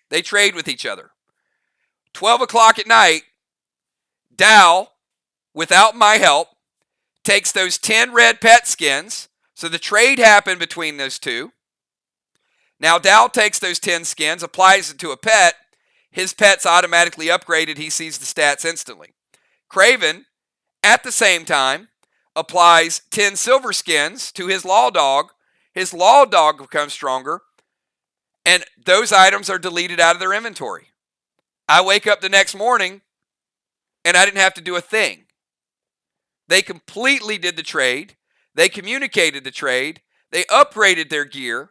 They trade with each other. 12 o'clock at night, Dow, without my help, takes those 10 red pet skins. So the trade happened between those two. Now Dow takes those 10 skins, applies it to a pet. His pet's automatically upgraded. He sees the stats instantly. Craven, at the same time, applies 10 silver skins to his law dog. His law dog becomes stronger, and those items are deleted out of their inventory. I wake up the next morning, and I didn't have to do a thing. They completely did the trade. They communicated the trade. They upgraded their gear.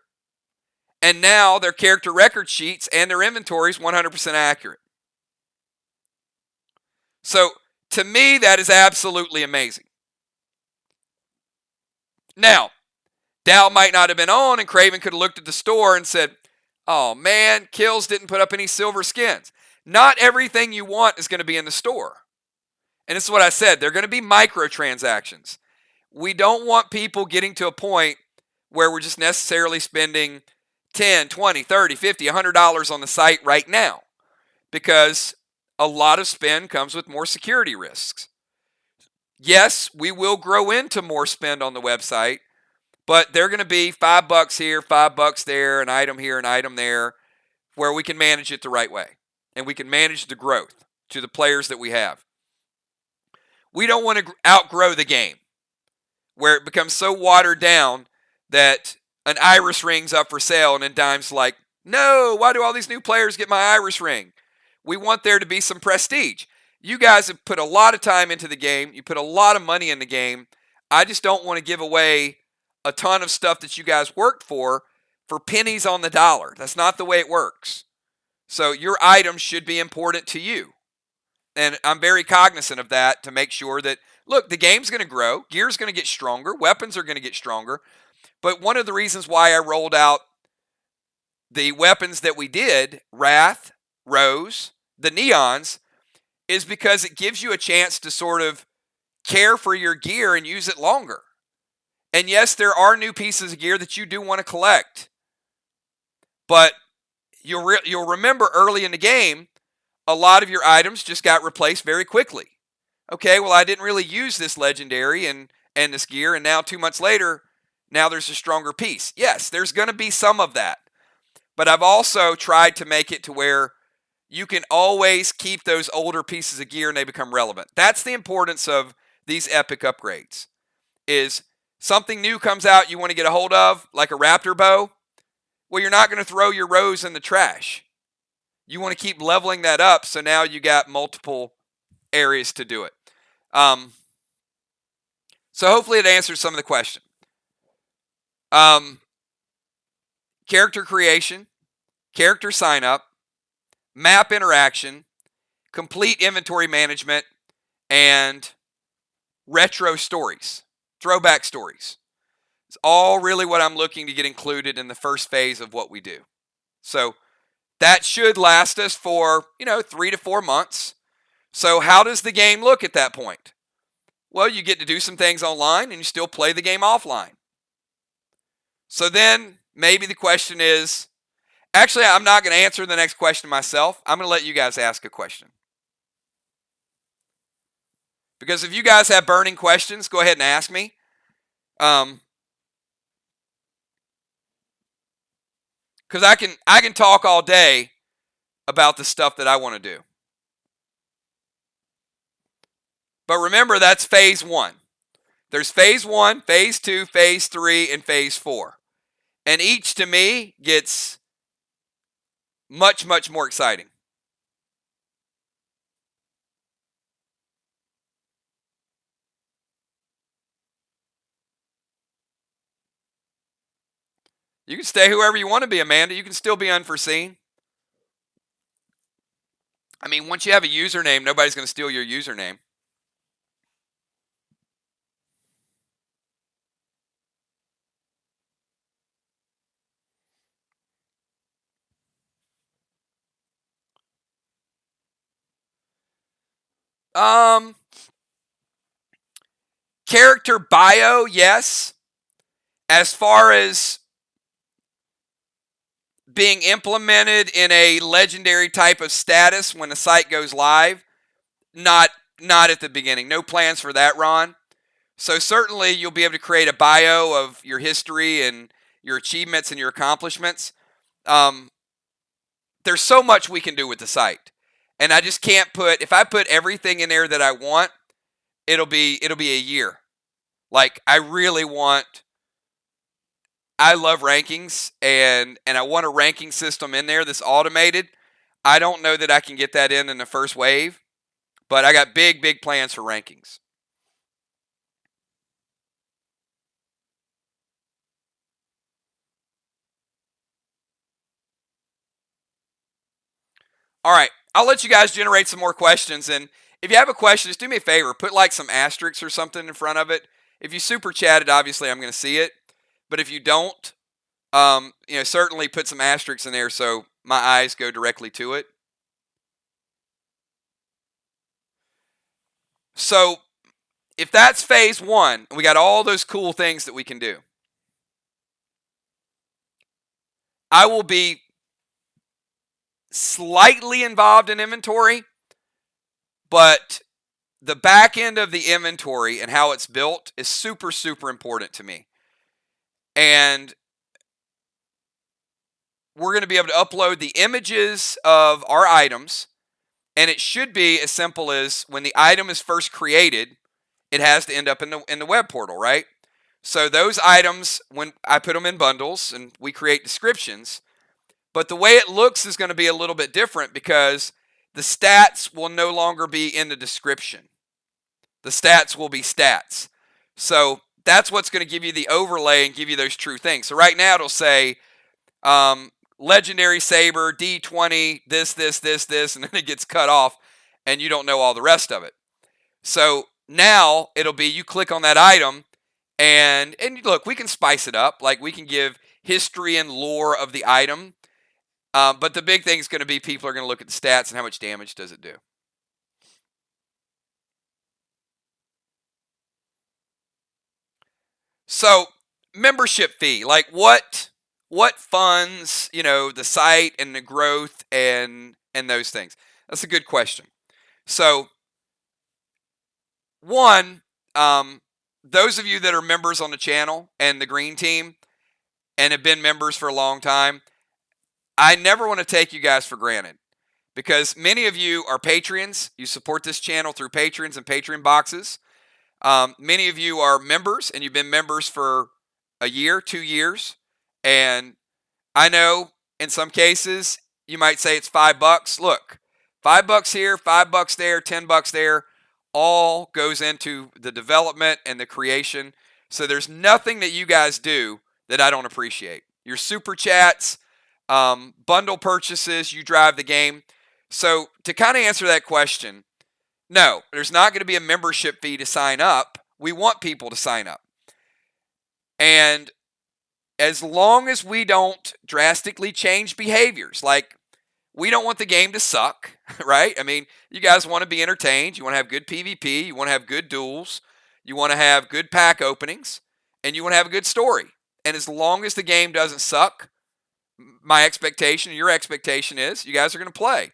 And now their character record sheets and their inventory is 100% accurate. So, to me, that is absolutely amazing. Now, Dow might not have been on, and Craven could have looked at the store and said, oh man, Kills didn't put up any silver skins. Not everything you want is going to be in the store. And this is what I said. They're going to be microtransactions. We don't want people getting to a point where we're just necessarily spending $10, $20, $30, $50, $100 on the site right now, because a lot of spend comes with more security risks. Yes, we will grow into more spend on the website, but they're going to be $5 here, $5 there, an item here, an item there, where we can manage it the right way. And we can manage the growth to the players that we have. We don't want to outgrow the game where it becomes so watered down that an iris ring's up for sale and then Dime's like, no, why do all these new players get my iris ring? We want there to be some prestige. You guys have put a lot of time into the game. You put a lot of money in the game. I just don't want to give away a ton of stuff that you guys worked for pennies on the dollar. That's not the way it works. So your items should be important to you. And I'm very cognizant of that to make sure that, look, the game's going to grow, gear's going to get stronger, weapons are going to get stronger. But one of the reasons why I rolled out the weapons that we did, Wrath, Rose, the Neons, is because it gives you a chance to sort of care for your gear and use it longer. And yes, there are new pieces of gear that you do want to collect. But you'll remember early in the game, a lot of your items just got replaced very quickly. Okay, well, I didn't really use this legendary and this gear, and now 2 months later, now there's a stronger piece. Yes, there's going to be some of that. But I've also tried to make it to where you can always keep those older pieces of gear and they become relevant. That's the importance of these epic upgrades. Is something new comes out you want to get a hold of, like a raptor bow, well, you're not going to throw your rose in the trash. You want to keep leveling that up, so now you got multiple areas to do it. So hopefully it answers some of the question. Character creation, character sign up, map interaction, complete inventory management, and retro stories, throwback stories. It's all really what I'm looking to get included in the first phase of what we do. So that should last us for, 3 to 4 months. So how does the game look at that point? Well, you get to do some things online and you still play the game offline. So then maybe the question is, actually, I'm not going to answer the next question myself. I'm going to let you guys ask a question. Because if you guys have burning questions, go ahead and ask me. Because I can talk all day about the stuff that I want to do. But remember, that's phase 1. There's phase 1, phase 2, phase 3, and phase 4. And each, to me, gets much, much more exciting. You can stay whoever you want to be, Amanda. You can still be unforeseen. I mean, once you have a username, nobody's going to steal your username. Character bio, yes. As far as being implemented in a legendary type of status when the site goes live, not at the beginning. No plans for that, Ron. So certainly you'll be able to create a bio of your history and your achievements and your accomplishments. There's so much we can do with the site. And I just can't if I put everything in there that I want, it'll be a year. Like, I love rankings, and I want a ranking system in there that's automated. I don't know that I can get that in the first wave, but I got big, big plans for rankings. All right, I'll let you guys generate some more questions, and if you have a question, just do me a favor, put like some asterisks or something in front of it. If you super chatted, obviously I'm going to see it, but if you don't, certainly put some asterisks in there so my eyes go directly to it. So if that's phase 1, we got all those cool things that we can do, I will be slightly involved in inventory, but the back end of the inventory and how it's built is super, super important to me. And we're going to be able to upload the images of our items, and it should be as simple as when the item is first created, it has to end up in the web portal, right? So those items, when I put them in bundles and we create descriptions, but the way it looks is going to be a little bit different because the stats will no longer be in the description. The stats will be stats. So that's what's going to give you the overlay and give you those true things. So right now it'll say legendary saber, D20, this, and then it gets cut off, and you don't know all the rest of it. So now it'll be you click on that item, and look, we can spice it up. Like we can give history and lore of the item, but the big thing is going to be people are going to look at the stats and how much damage does it do. So membership fee, like what funds, the site and the growth and those things? That's a good question. So one, those of you that are members on the channel and the green team and have been members for a long time, I never want to take you guys for granted because many of you are patrons. You support this channel through patrons and Patreon boxes. Many of you are members and you've been members for a year, 2 years. And I know in some cases you might say it's $5. Look, $5 here, $5 there, $10 there, all goes into the development and the creation. So there's nothing that you guys do that I don't appreciate. Your super chats, bundle purchases, you drive the game. So to kind of answer that question, no, there's not going to be a membership fee to sign up. We want people to sign up. And as long as we don't drastically change behaviors, like we don't want the game to suck, right? I mean, you guys want to be entertained. You want to have good PvP. You want to have good duels. You want to have good pack openings. And you want to have a good story. And as long as the game doesn't suck, my expectation, your expectation is you guys are going to play.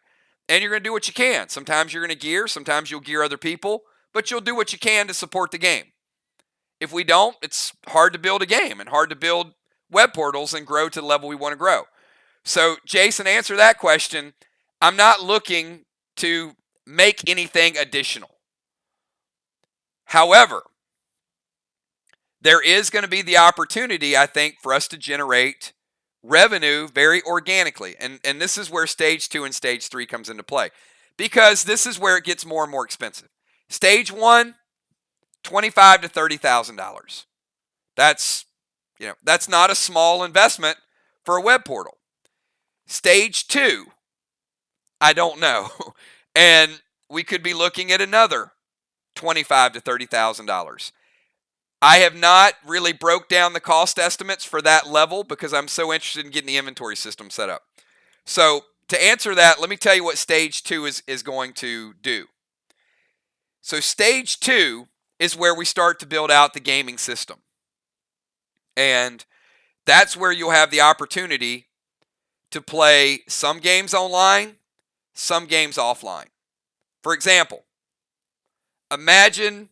And you're going to do what you can. Sometimes you're going to gear. Sometimes you'll gear other people. But you'll do what you can to support the game. If we don't, it's hard to build a game and hard to build web portals and grow to the level we want to grow. So, Jason, answer that question. I'm not looking to make anything additional. However, there is going to be the opportunity, I think, for us to generate revenue very organically. And this is where stage 2 and stage 3 comes into play. Because this is where it gets more and more expensive. Stage 1, $25,000 to $30,000. That's not a small investment for a web portal. Stage 2, I don't know. And we could be looking at another $25,000 to $30,000. I have not really broke down the cost estimates for that level because I'm so interested in getting the inventory system set up. So to answer that, let me tell you what stage 2 is going to do. So stage 2 is where we start to build out the gaming system. And that's where you'll have the opportunity to play some games online, some games offline. For example, imagine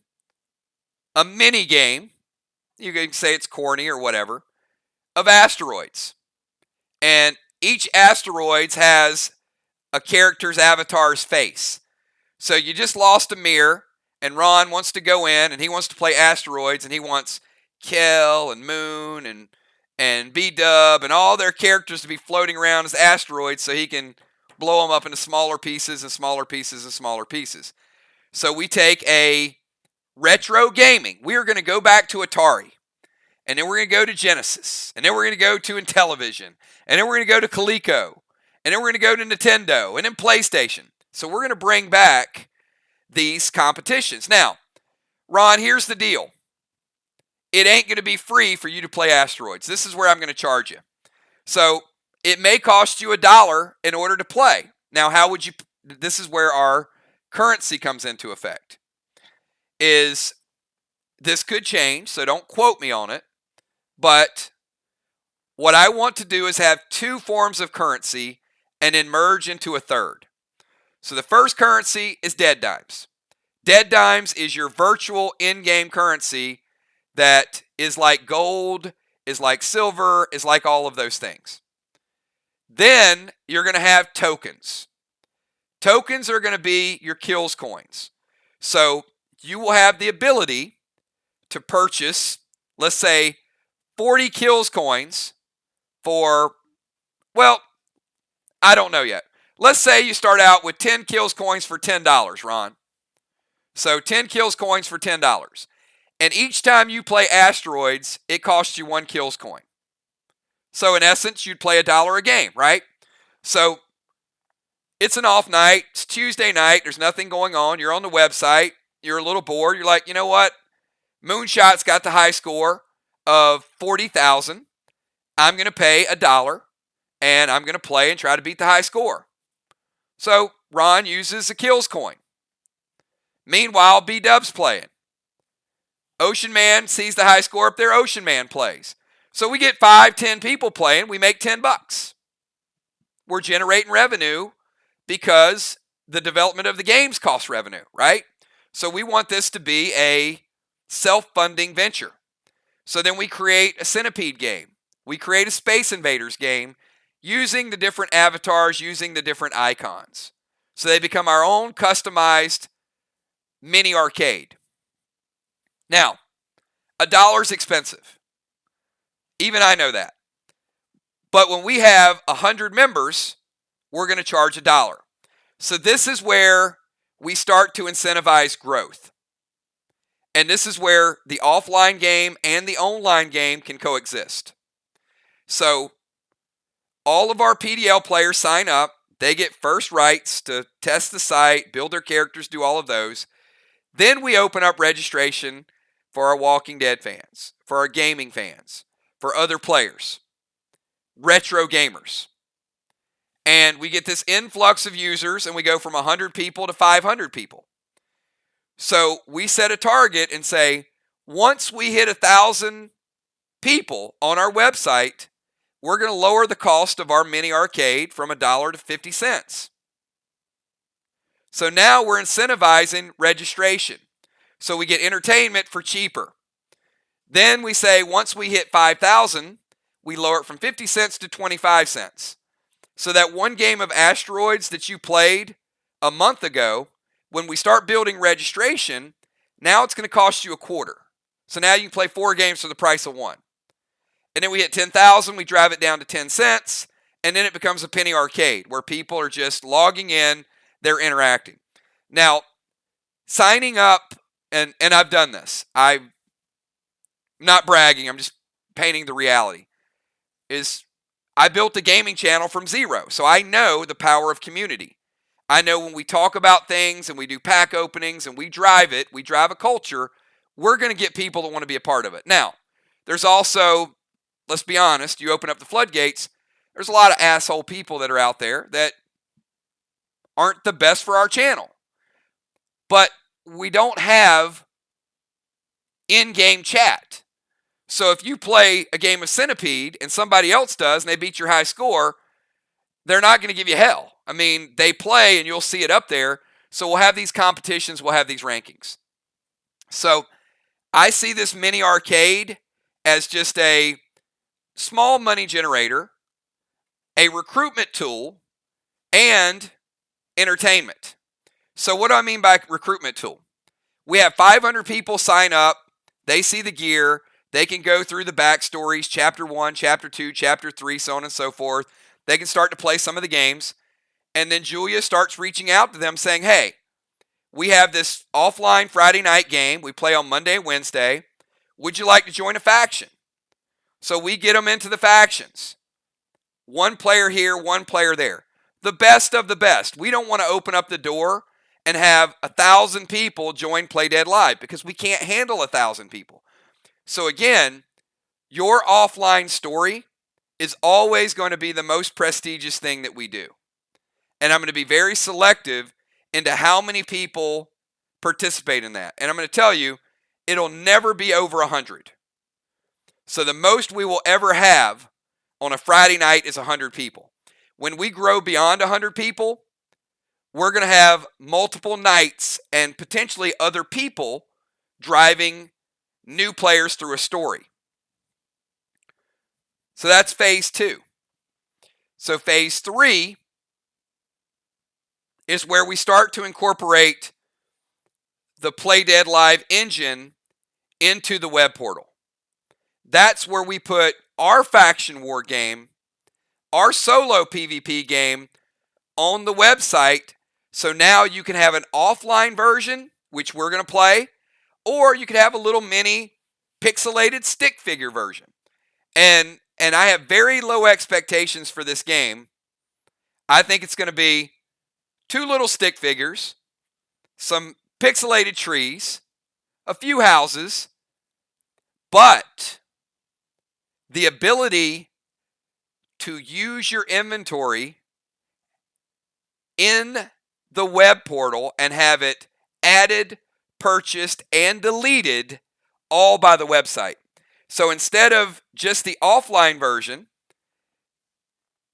a mini game, you can say it's corny or whatever, of asteroids. And each asteroid has a character's avatar's face. So you just lost a MIR, and Ron wants to go in, and he wants to play asteroids, and he wants Kel and Moon and B-Dub and all their characters to be floating around as asteroids so he can blow them up into smaller pieces and smaller pieces and smaller pieces. So we take a retro gaming. We are going to go back to Atari. And then we're going to go to Genesis. And then we're going to go to Intellivision. And then we're going to go to Coleco. And then we're going to go to Nintendo. And then PlayStation. So we're going to bring back these competitions. Now, Ron, here's the deal. It ain't going to be free for you to play asteroids. This is where I'm going to charge you. So it may cost you $1 in order to play. Now, how would you... This is where our currency comes into effect. Is this could change, so don't quote me on it. But what I want to do is have 2 forms of currency and then merge into a third. So the first currency is Dead Dimes. Dead Dimes is your virtual in-game currency that is like gold, is like silver, is like all of those things. Then you're going to have tokens. Tokens are going to be your kills coins. So you will have the ability to purchase, let's say, 40 kills coins for, well, I don't know yet. Let's say you start out with 10 kills coins for $10, Ron. So 10 kills coins for $10. And each time you play asteroids, it costs you 1 kills coin. So in essence, you'd play $1 a game, right? So it's an off night. It's Tuesday night. There's nothing going on. You're on the website. You're a little bored. You're like, you know what? Moonshot's got the high score of 40,000. I'm going to pay $1 and I'm going to play and try to beat the high score. So Ron uses a kills coin. Meanwhile, B-Dub's playing. Ocean Man sees the high score up there. Ocean Man plays. So we get 5, 10 people playing. We make $10. We're generating revenue because the development of the games costs revenue, right? So we want this to be a self-funding venture. So then we create a Centipede game. We create a Space Invaders game using the different avatars, using the different icons. So they become our own customized mini arcade. Now, $1 is expensive. Even I know that. But when we have 100 members, we're going to charge $1. So this is where we start to incentivize growth. And this is where the offline game and the online game can coexist. So all of our PDL players sign up. They get first rights to test the site, build their characters, do all of those. Then we open up registration for our Walking Dead fans, for our gaming fans, for other players, retro gamers. And we get this influx of users, and we go from 100 people to 500 people. So we set a target and say, once we hit 1,000 people on our website, we're going to lower the cost of our mini arcade from $1 to 50 cents. So now we're incentivizing registration. So we get entertainment for cheaper. Then we say once we hit 5,000, we lower it from 50 cents to 25 cents. So that one game of Asteroids that you played a month ago, when we start building registration, now it's going to cost you $0.25. So now you can play 4 games for the price of 1. And then we hit 10,000, we drive it down to 10 cents, and then it becomes a penny arcade where people are just logging in, they're interacting. Now, signing up, and I've done this. I'm not bragging, I'm just painting the reality, is I built a gaming channel from zero, so I know the power of community. I know when we talk about things and we do pack openings and we drive a culture, we're going to get people that want to be a part of it. Now, there's also, let's be honest, you open up the floodgates, there's a lot of asshole people that are out there that aren't the best for our channel. But we don't have in-game chat. So if you play a game of Centipede and somebody else does and they beat your high score, they're not going to give you hell. I mean, they play and you'll see it up there. So we'll have these competitions, we'll have these rankings. So I see this mini arcade as just a small money generator, a recruitment tool, and entertainment. So what do I mean by recruitment tool? We have 500 people sign up. They see the gear. They can go through the backstories, chapter 1, chapter 2, chapter 3, so on and so forth. They can start to play some of the games. And then Julia starts reaching out to them saying, hey, we have this offline Friday night game. We play on Monday and Wednesday. Would you like to join a faction? So we get them into the factions. One player here, one player there. The best of the best. We don't want to open up the door and have 1,000 people join Play Dead Live because we can't handle 1,000 people. So again, your offline story is always going to be the most prestigious thing that we do. And I'm going to be very selective into how many people participate in that. And I'm going to tell you, it'll never be over 100. So the most we will ever have on a Friday night is 100 people. When we grow beyond 100 people, we're going to have multiple nights and potentially other people driving new players through a story. So that's phase 2. So phase 3 is where we start to incorporate the Play Dead Live engine into the web portal. That's where we put our faction war game, our solo PvP game on the website. So now you can have an offline version, which we're going to play, or you could have a little mini pixelated stick figure version. And and I have very low expectations for this game. I think it's going to be 2 little stick figures, some pixelated trees, a few houses, but the ability to use your inventory in the web portal and have it added, purchased, and deleted all by the website. So instead of just the offline version,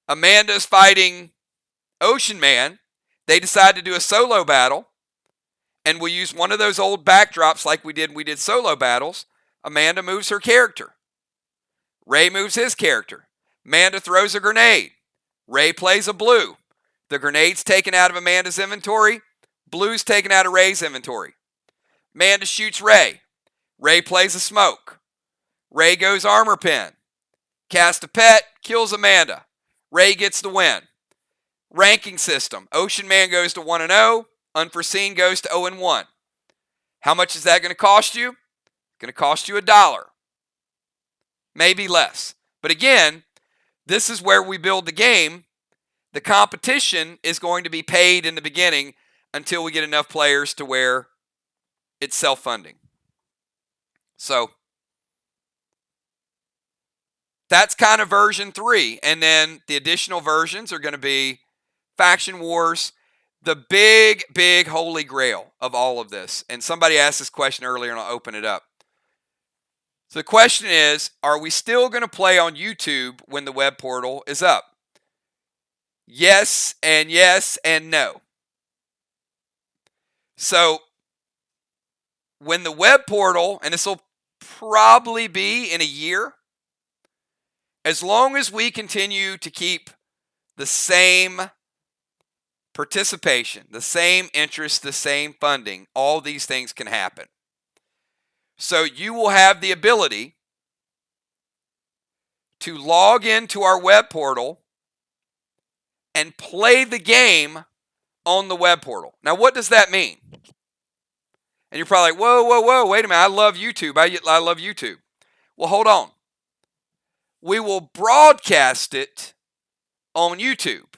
Amanda's fighting Ocean Man. They decide to do a solo battle, and we'll use one of those old backdrops like we did solo battles. Amanda moves her character. Ray moves his character. Amanda throws a grenade. Ray plays a blue. The grenade's taken out of Amanda's inventory. Blue's taken out of Ray's inventory. Amanda shoots Ray. Ray plays a smoke. Ray goes armor pen. Cast a pet, kills Amanda. Ray gets the win. Ranking system. Ocean Man goes to 1-0. Unforeseen goes to 0-1. How much is that going to cost you? It's going to cost you $1. Maybe less. But again, this is where we build the game. The competition is going to be paid in the beginning until we get enough players to where it's self-funding. So that's kind of version 3. And then the additional versions are going to be Faction Wars, the big, big holy grail of all of this. And somebody asked this question earlier, and I'll open it up. So the question is, are we still going to play on YouTube when the web portal is up? Yes and no. So when the web portal, and this will probably be in a year, as long as we continue to keep the same participation, the same interest, the same funding, all these things can happen. So you will have the ability to log into our web portal and play the game on the web portal. Now, what does that mean? And you're probably like, whoa, wait a minute. I love YouTube. I love YouTube. Well, hold on. We will broadcast it on YouTube.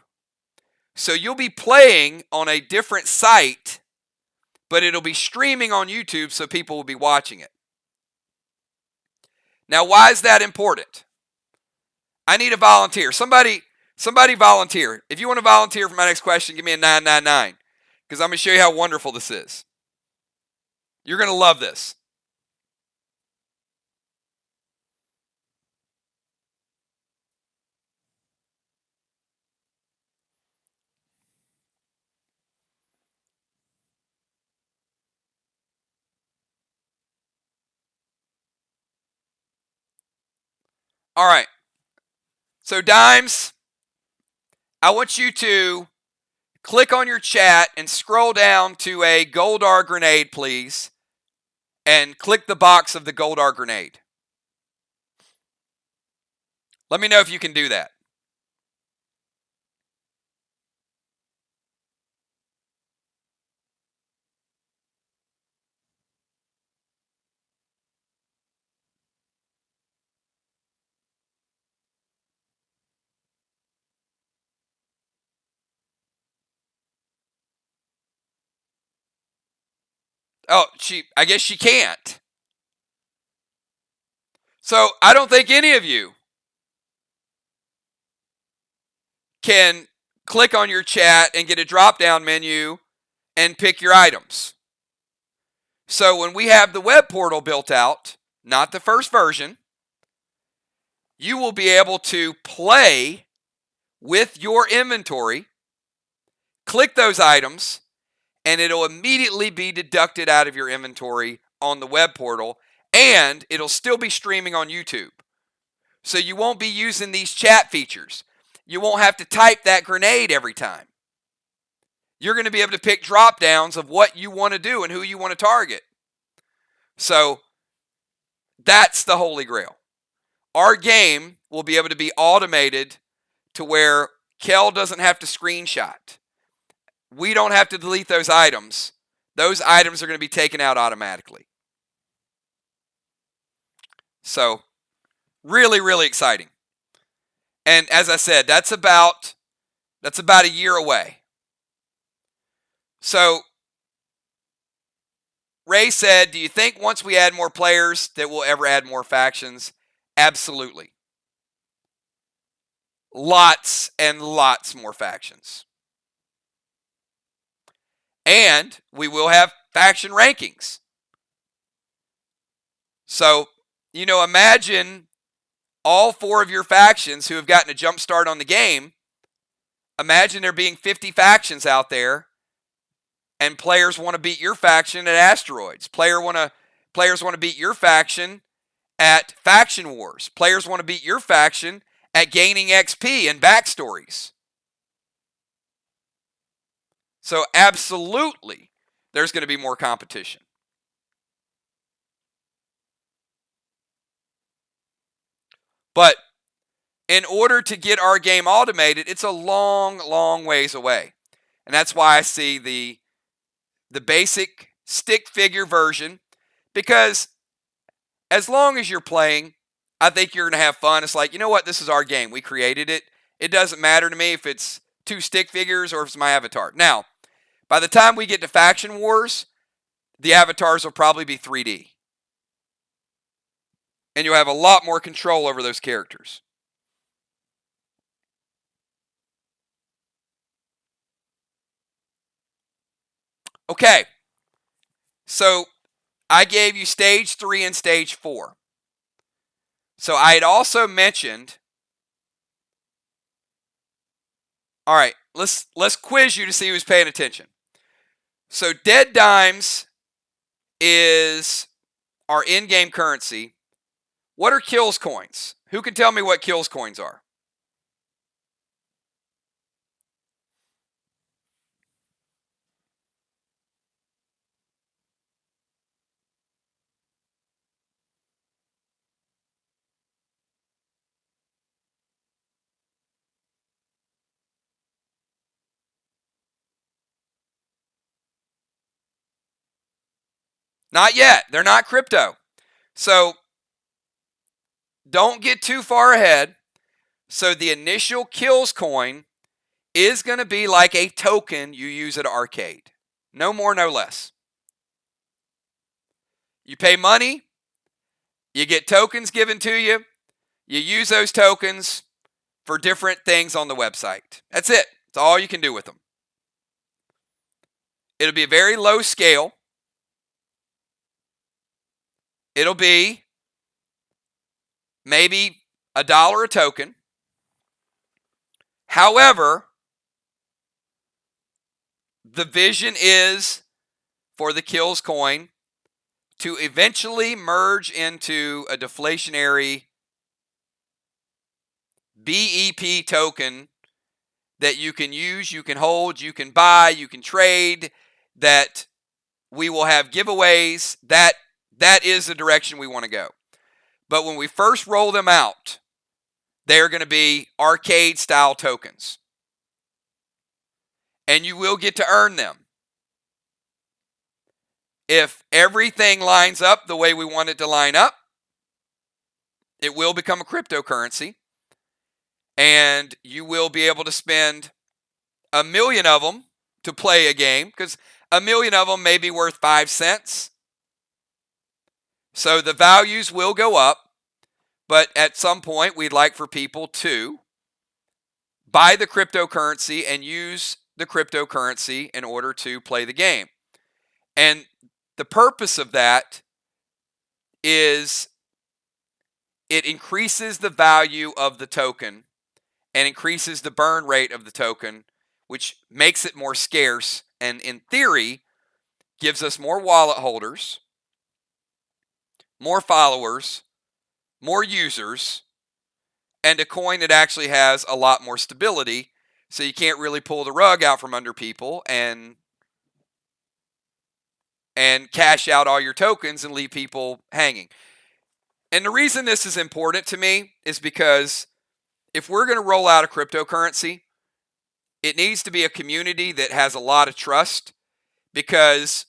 So you'll be playing on a different site, but it'll be streaming on YouTube so people will be watching it. Now, why is that important? I need a volunteer. Somebody volunteer. If you want to volunteer for my next question, give me a 999, because I'm going to show you how wonderful this is. You're going to love this. All right. So, Dimes, I want you to click on your chat and scroll down to a Goldar grenade, please, and click the box of the Goldar grenade. Let me know if you can do that. Oh, I guess she can't. So I don't think any of you can click on your chat and get a drop-down menu and pick your items. So when we have the web portal built out, not the first version, you will be able to play with your inventory, click those items, and it'll immediately be deducted out of your inventory on the web portal, and it'll still be streaming on YouTube. So you won't be using these chat features. You won't have to type that grenade every time. You're going to be able to pick drop downs of what you want to do and who you want to target. So that's the holy grail. Our game will be able to be automated to where Kel doesn't have to screenshot. We don't have to delete those items. Those items are going to be taken out automatically. So, really, really exciting. And as I said, that's about a year away. So Ray said, do you think once we add more players that we'll ever add more factions? Absolutely. Lots and lots more factions. And we will have faction rankings. So, imagine all 4 of your factions who have gotten a jump start on the game. Imagine there being 50 factions out there, and players want to beat your faction at Asteroids. Players want to beat your faction at Faction Wars. Players want to beat your faction at gaining XP and backstories. So absolutely, there's going to be more competition. But in order to get our game automated, it's a long, long ways away. And that's why I see the basic stick figure version, because as long as you're playing, I think you're going to have fun. It's like, you know what? This is our game. We created it. It doesn't matter to me if it's 2 stick figures or if it's my avatar. Now, by the time we get to Faction Wars, the avatars will probably be 3D. And you'll have a lot more control over those characters. Okay. So I gave you stage 3 and stage 4. So I had also mentioned, all right, let's quiz you to see who's paying attention. So dead dimes is our in-game currency. What are kills coins? Who can tell me what kills coins are? Not yet. They're not crypto. So don't get too far ahead. So the initial kills coin is going to be like a token you use at an arcade. No more, no less. You pay money, you get tokens given to you, you use those tokens for different things on the website. That's it. That's all you can do with them. It'll be a very low scale. It'll be maybe $1 a token. However, the vision is for the kills coin to eventually merge into a deflationary BEP token that you can use, you can hold, you can buy, you can trade, that we will have giveaways. That is the direction we want to go. But when we first roll them out, they're going to be arcade-style tokens. And you will get to earn them. If everything lines up the way we want it to line up, it will become a cryptocurrency. And you will be able to spend 1 million of them to play a game, because 1 million of them may be worth 5 cents. So the values will go up, but at some point we'd like for people to buy the cryptocurrency and use the cryptocurrency in order to play the game. And the purpose of that is it increases the value of the token and increases the burn rate of the token, which makes it more scarce and, in theory, gives us more wallet holders, more followers, more users, and a coin that actually has a lot more stability, so you can't really pull the rug out from under people and cash out all your tokens and leave people hanging. And the reason this is important to me is because if we're going to roll out a cryptocurrency, it needs to be a community that has a lot of trust, because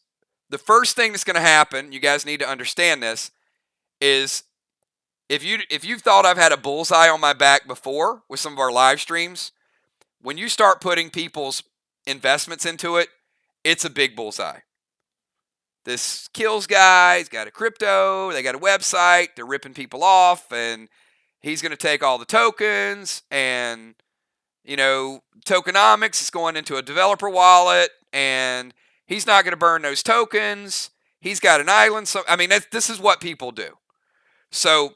the first thing that's going to happen, you guys need to understand this, is If you've thought I've had a bullseye on my back before with some of our live streams, when you start putting people's investments into it, it's a big bullseye. This Kills guy, he's got a crypto, they got a website, they're ripping people off, and he's going to take all the tokens, and tokenomics is going into a developer wallet, and he's not going to burn those tokens. He's got an island. So, this is what people do. So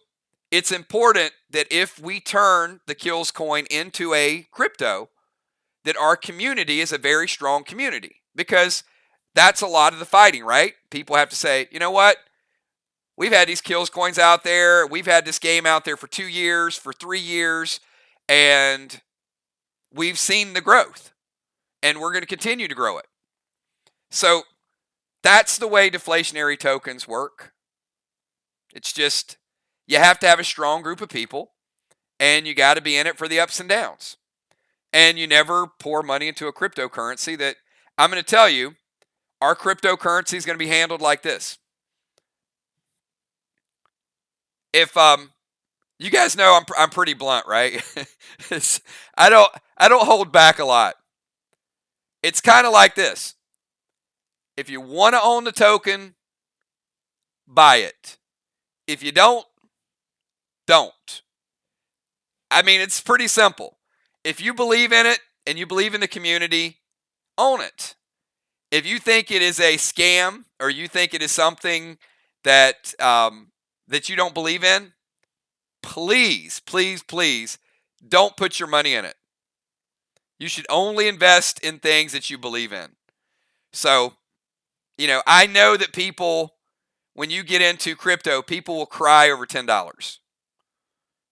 it's important that if we turn the Kills coin into a crypto, that our community is a very strong community, because that's a lot of the fighting, right? People have to say, you know what? We've had these Kills coins out there. We've had this game out there for 2 years, for 3 years, and we've seen the growth, and we're going to continue to grow it. So that's the way deflationary tokens work. It's just, you have to have a strong group of people, and you got to be in it for the ups and downs. And you never pour money into a cryptocurrency that, I'm going to tell you, our cryptocurrency is going to be handled like this. If you guys know I'm pretty blunt, right? I don't hold back a lot. It's kind of like this. If you want to own the token, buy it. If you don't. It's pretty simple. If you believe in it and you believe in the community, own it. If you think it is a scam, or you think it is something that that you don't believe in, please, please, please don't put your money in it. You should only invest in things that you believe in. So, I know that people, when you get into crypto, people will cry over $10.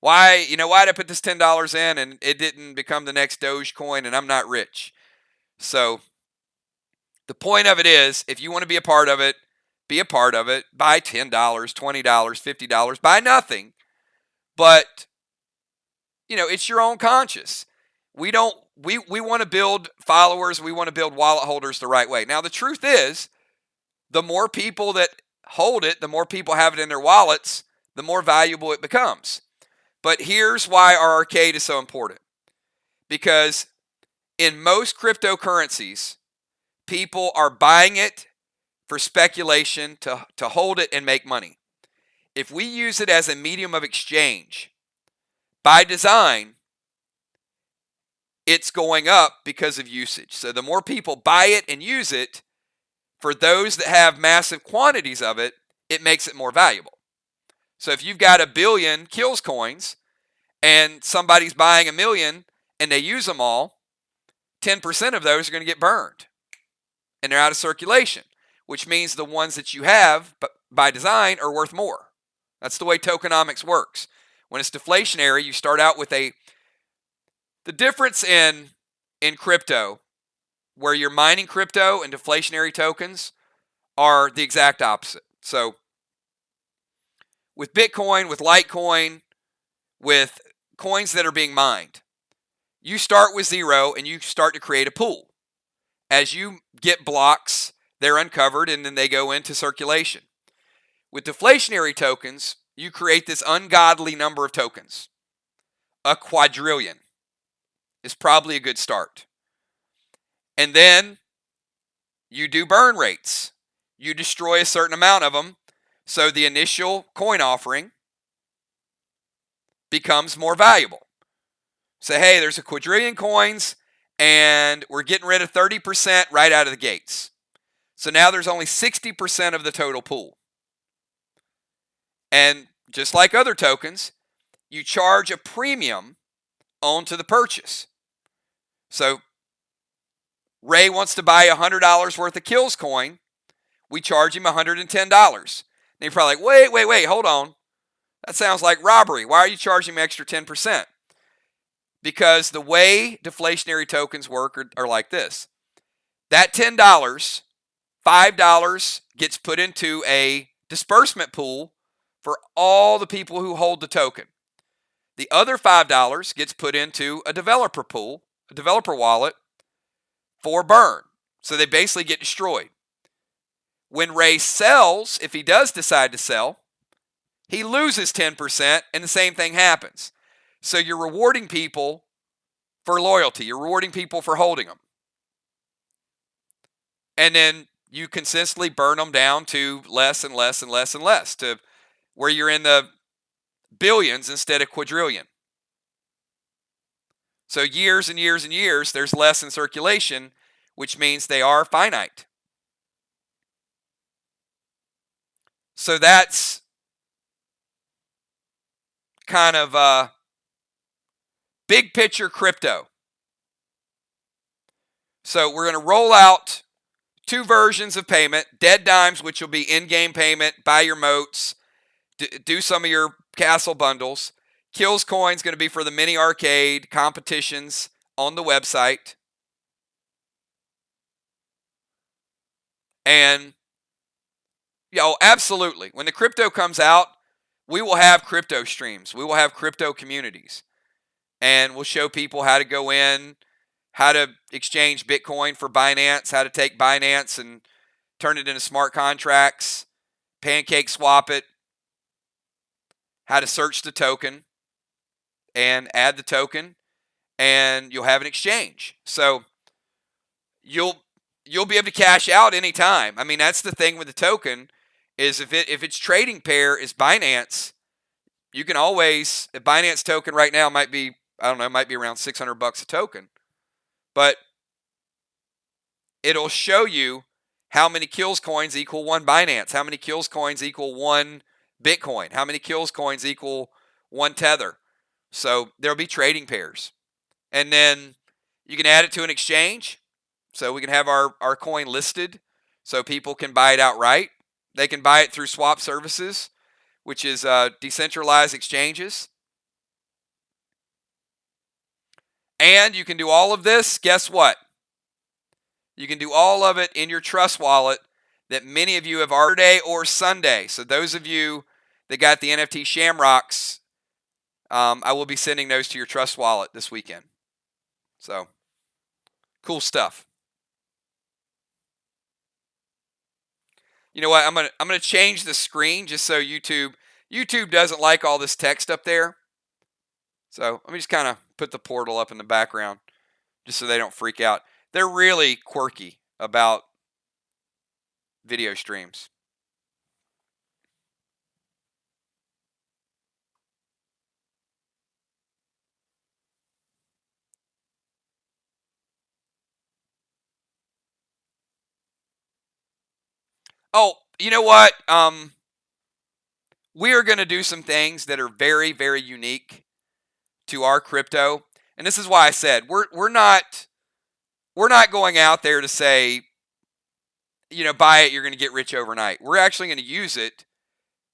Why did I put this $10 in and it didn't become the next Dogecoin and I'm not rich? So the point of it is, if you want to be a part of it, be a part of it. Buy $10, $20, $50. Buy nothing. But, it's your own conscience. We want to build followers. We want to build wallet holders the right way. Now, the truth is, the more people that hold it, the more people have it in their wallets, the more valuable it becomes. But here's why our arcade is so important. Because in most cryptocurrencies, people are buying it for speculation, to hold it and make money. If we use it as a medium of exchange, by design, it's going up because of usage. So the more people buy it and use it, for those that have massive quantities of it, it makes it more valuable. So if you've got 1 billion Kills coins and somebody's buying 1 million and they use them all, 10% of those are going to get burned and they're out of circulation, which means the ones that you have by design are worth more. That's the way tokenomics works. When it's deflationary, you start out with the difference in crypto, where you're mining crypto and deflationary tokens, are the exact opposite. So with Bitcoin, with Litecoin, with coins that are being mined, you start with 0 and you start to create a pool. As you get blocks, they're uncovered and then they go into circulation. With deflationary tokens, you create this ungodly number of tokens. A quadrillion is probably a good start. And then you do burn rates. You destroy a certain amount of them, so the initial coin offering becomes more valuable. Say, hey, there's a quadrillion coins, and we're getting rid of 30% right out of the gates. So now there's only 60% of the total pool. And just like other tokens, you charge a premium onto the purchase. So Ray wants to buy $100 worth of Kills coin. We charge him $110. And you're probably like, wait, hold on. That sounds like robbery. Why are you charging me extra 10%? Because the way deflationary tokens work are like this. That $10, $5 gets put into a disbursement pool for all the people who hold the token. The other $5 gets put into a developer pool, a developer wallet, for burn. So they basically get destroyed. When Ray sells, if he does decide to sell, he loses 10%, and the same thing happens. So you're rewarding people for loyalty. You're rewarding people for holding them. And then you consistently burn them down to less and less and less and less, to where you're in the billions instead of quadrillion. So years and years and years, there's less in circulation, which means they are finite. So that's kind of big picture crypto. So we're going to roll out 2 versions of payment: dead dimes, which will be in-game payment, buy your moats, do some of your castle bundles. Kills coins going to be for the mini arcade competitions on the website. And absolutely, when the crypto comes out, we will have crypto streams. We will have crypto communities. And we'll show people how to go in, how to exchange Bitcoin for Binance, how to take Binance and turn it into smart contracts, pancake swap it, how to search the token and add the token, and you'll have an exchange. So you'll be able to cash out anytime. I mean, that's the thing with the token, is if its trading pair is Binance, you can always, a Binance token right now might be, I don't know, might be around $600 a token. But it'll show you how many kills coins equal 1 Binance, how many kills coins equal 1 Bitcoin, how many kills coins equal 1 Tether. So there'll be trading pairs. And then you can add it to an exchange. So we can have our coin listed so people can buy it outright. They can buy it through swap services, which is decentralized exchanges. And you can do all of this, guess what? You can do all of it in your Trust wallet that many of you have already, or Sunday. So those of you that got the NFT Shamrocks, I will be sending those to your Trust wallet this weekend. So, cool stuff. You know what? I'm gonna change the screen just so YouTube doesn't like all this text up there. So let me just kind of put the portal up in the background just so they don't freak out. They're really quirky about video streams. Oh, you know what? We are going to do some things that are very, very unique to our crypto. And this is why I said we're not going out there to say, buy it, you're going to get rich overnight. We're actually going to use it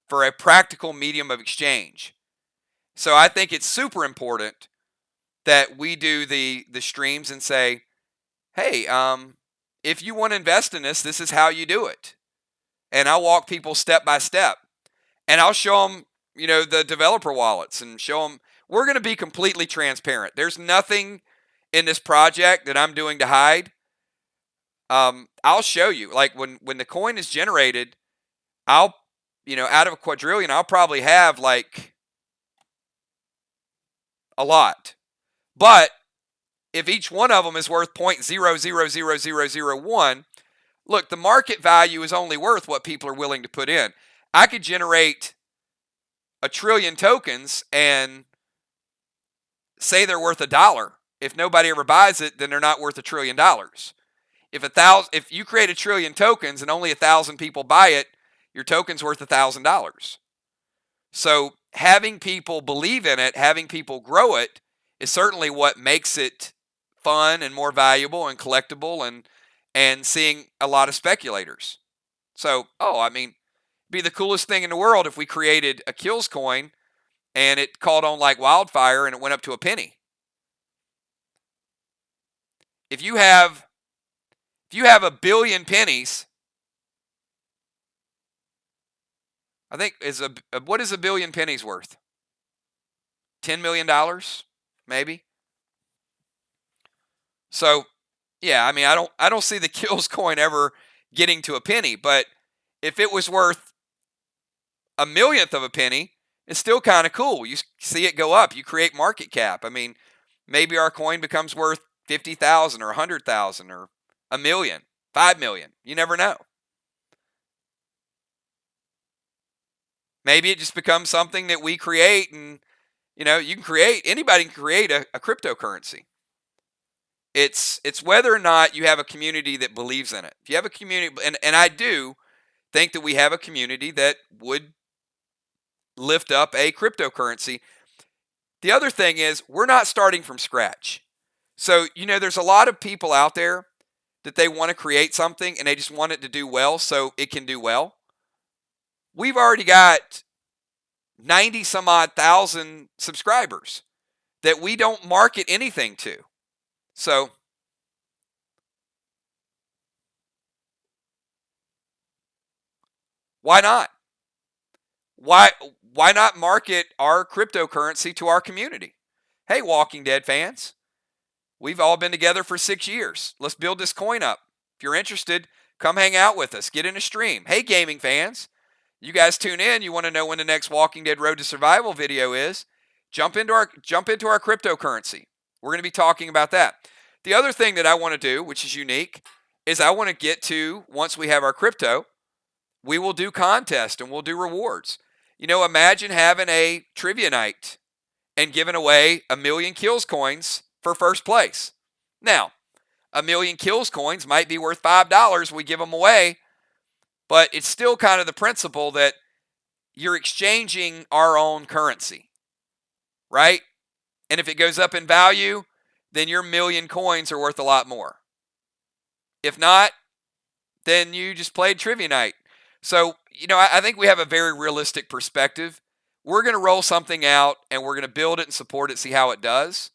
for a practical medium of exchange. So I think it's super important that we do the streams and say, hey, if you want to invest in this, this is how you do it. And I'll walk people step by step. And I'll show them, the developer wallets, and show them we're going to be completely transparent. There's nothing in this project that I'm doing to hide. I'll show you. Like when the coin is generated, I'll, out of a quadrillion, I'll probably have like a lot. But if each one of them is worth 0.000001, look, the market value is only worth what people are willing to put in. I could generate 1 trillion tokens and say they're worth $1. If nobody ever buys it, then they're not worth $1 trillion. If you create 1 trillion tokens and only 1,000 people buy it, your token's worth $1,000. So having people believe in it, having people grow it, is certainly what makes it fun and more valuable and collectible, and seeing a lot of speculators. So, it'd be the coolest thing in the world if we created a kills coin and it caught on like wildfire and it went up to a penny. If you have 1 billion pennies, I think what is 1 billion pennies worth? $10 million, maybe. So, yeah, I don't see the kills coin ever getting to a penny, but if it was worth a millionth of a penny is still kind of cool. You see it go up. You create market cap. I mean, maybe our coin becomes worth 50,000 or 100,000 or a million, 5 million. You never know. Maybe it just becomes something that we create, and anybody can create a cryptocurrency. It's whether or not you have a community that believes in it. If you have a community, and I do think that we have a community that would lift up a cryptocurrency. The other thing is we're not starting from scratch. So, there's a lot of people out there that they want to create something and they just want it to do well so it can do well. We've already got 90 some odd thousand subscribers that we don't market anything to. So, why not? Why not market our cryptocurrency to our community? Hey, Walking Dead fans, we've all been together for 6 years. Let's build this coin up. If you're interested, come hang out with us. Get in a stream. Hey, gaming fans, you guys tune in. You want to know when the next Walking Dead Road to Survival video is? Jump into our cryptocurrency. We're going to be talking about that. The other thing that I want to do, which is unique, is I want to get to, once we have our crypto, we will do contests and we'll do rewards. Imagine having a trivia night and giving away 1 million kills coins for first place. Now, 1 million kills coins might be worth $5. We give them away, but it's still kind of the principle that you're exchanging our own currency, right? And if it goes up in value, then your 1 million coins are worth a lot more. If not, then you just played trivia night. So, I think we have a very realistic perspective. We're going to roll something out and we're going to build it and support it, see how it does.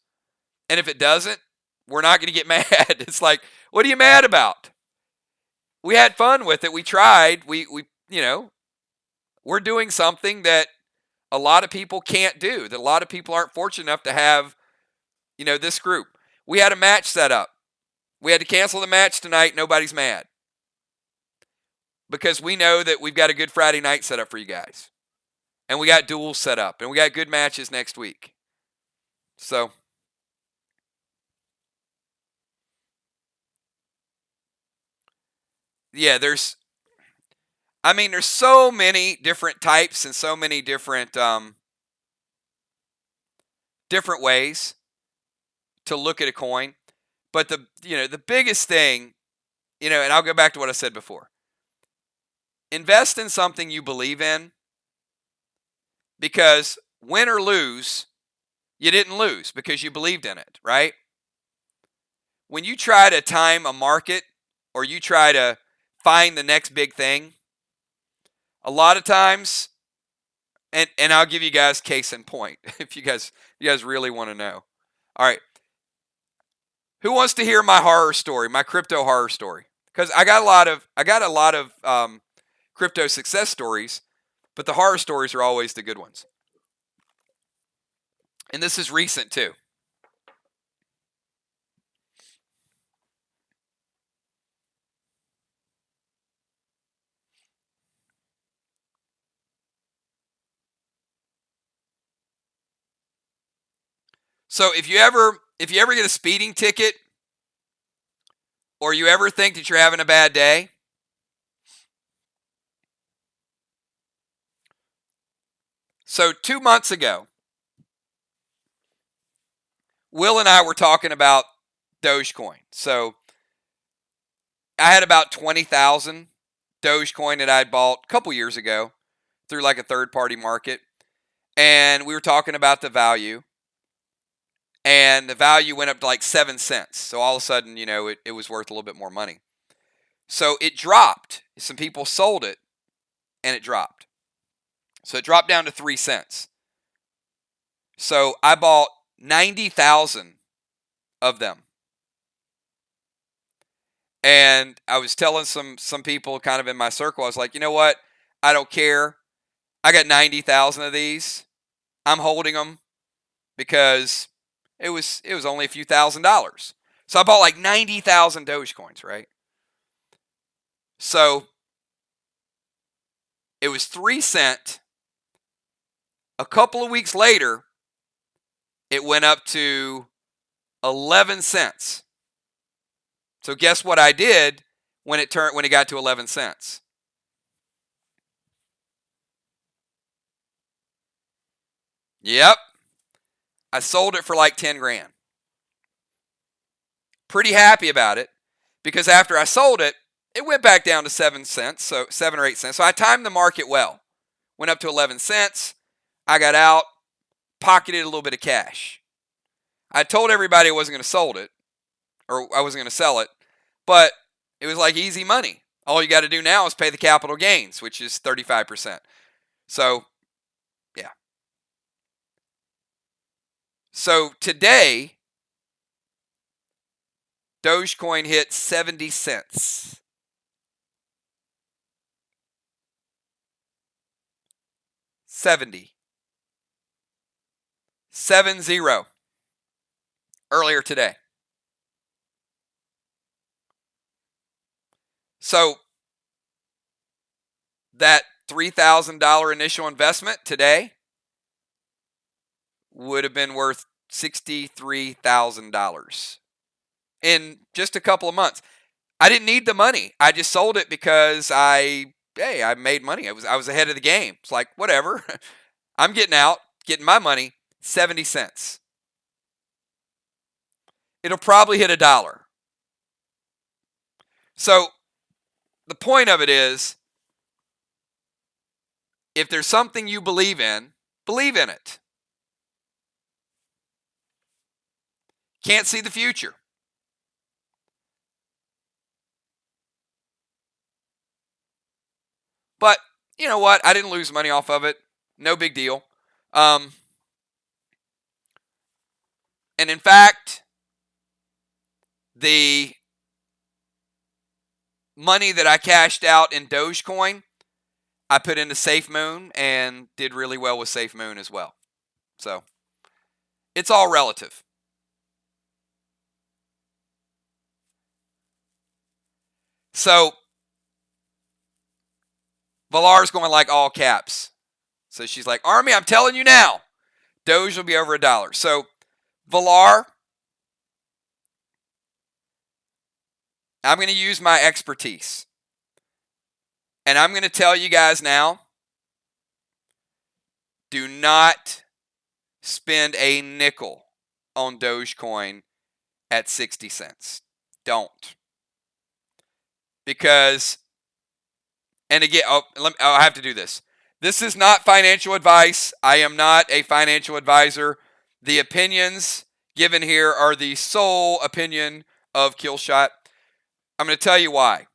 And if it doesn't, we're not going to get mad. It's like, what are you mad about? We had fun with it. We tried. We're doing something that a lot of people can't do, that a lot of people aren't fortunate enough to have, this group. We had a match set up. We had to cancel the match tonight. Nobody's mad. Because we know that we've got a good Friday night set up for you guys. And we got duels set up. And we got good matches next week. So, yeah, there's so many different types and so many different different ways to look at a coin. But the biggest thing, and I'll go back to what I said before. Invest in something you believe in, because win or lose, you didn't lose because you believed in it, right? When you try to time a market or you try to find the next big thing, a lot of times, and I'll give you guys case in point if you guys really want to know. All right. Who wants to hear my horror story, my crypto horror story? Because I got a lot of crypto success stories, but the horror stories are always the good ones. And this is recent too. So if you ever get a speeding ticket, or you ever think that you're having a bad day, so 2 months ago, Will and I were talking about Dogecoin. So I had about 20,000 Dogecoin that I had bought a couple years ago through like a third-party market. And we were talking about the value. And the value went up to like 7 cents. So all of a sudden, it was worth a little bit more money. So it dropped. Some people sold it, and it dropped. So it dropped down to 3 cents. So I bought 90,000 of them. And I was telling some people kind of in my circle, I was like, you know what? I don't care. I got 90,000 of these. I'm holding them because it was only a few $1,000s. So I bought like 90,000 Dogecoins, right? So it was 3 cents A couple of weeks later, it went up to 11 cents. So guess what I did when it got to 11 cents? Yep. I sold it for like 10 grand. Pretty happy about it because after I sold it, it went back down to 7 cents, so 7 or 8 cents. So I timed the market well. Went up to 11 cents. I got out, pocketed a little bit of cash. I told everybody I wasn't going to sold it, or I wasn't going to sell it, but it was like easy money. All you got to do now is pay the capital gains, which is 35%. So, yeah. So today, Dogecoin hit 70 cents. 70. 7-0. Earlier today. So that $3,000 initial investment today would have been worth $63,000 in just a couple of months. I didn't need the money. I just sold it because I made money. I was ahead of the game. It's like, whatever. I'm getting out, getting my money, 70 cents. It'll probably hit $1. So the point of it is, if there's something you believe in it. Can't see the future. But you know what? I didn't lose money off of it. No big deal. And in fact, the money that I cashed out in Dogecoin, I put into SafeMoon and did really well with SafeMoon as well. So it's all relative. So Valar's going like all caps. So she's like, Army, I'm telling you now, Doge will be over $1. So Valar, I'm going to use my expertise. And I'm going to tell you guys now, do not spend a nickel on Dogecoin at 60 cents. Don't. Because, and again, I have to do this. This is not financial advice. I am not a financial advisor. The opinions given here are the sole opinion of Killshot. I'm going to tell you why.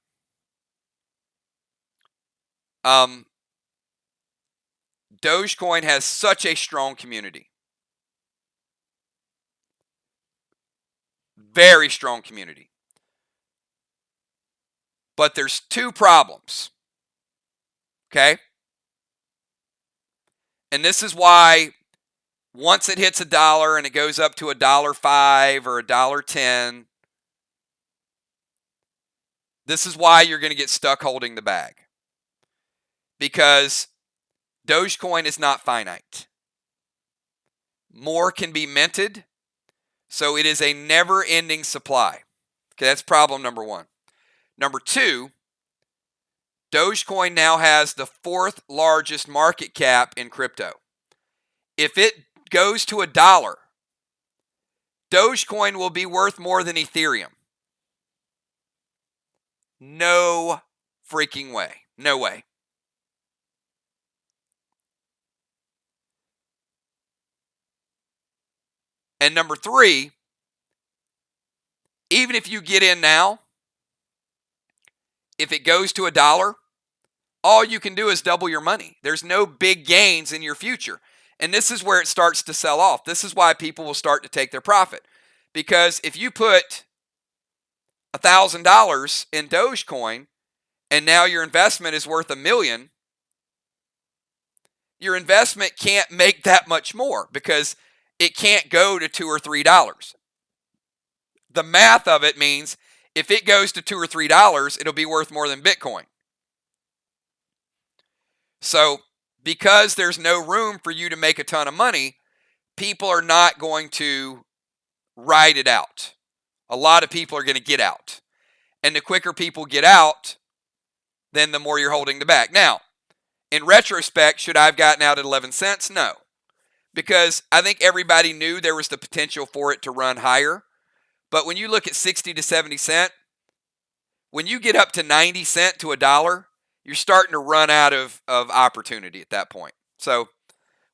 Dogecoin has such a strong community. Very strong community. But there's two problems. Okay? And this is why once it hits $1 and it goes up to $1.05 or $1.10, this is why you're going to get stuck holding the bag. Because Dogecoin is not finite. More can be minted, so it is a never-ending supply. Okay, that's problem number one. Number two, Dogecoin now has the 4th largest market cap in crypto. If it goes to $1, Dogecoin will be worth more than Ethereum. No freaking way. No way. And number three, even if you get in now, if it goes to $1, all you can do is double your money. There's no big gains in your future. And this is where it starts to sell off. This is why people will start to take their profit. Because if you put $1,000 in Dogecoin and now your investment is worth $1 million, your investment can't make that much more because it can't go to $2 or $3. The math of it means if it goes to $2 or $3, it'll be worth more than Bitcoin. So because there's no room for you to make a ton of money, people are not going to ride it out. A lot of people are going to get out. And the quicker people get out, then the more you're holding the bag. Now, in retrospect, should I have gotten out at 11 cents? No. Because I think everybody knew there was the potential for it to run higher. But when you look at 60 to 70 cent, when you get up to 90 cent to $1, you're starting to run out of opportunity at that point. So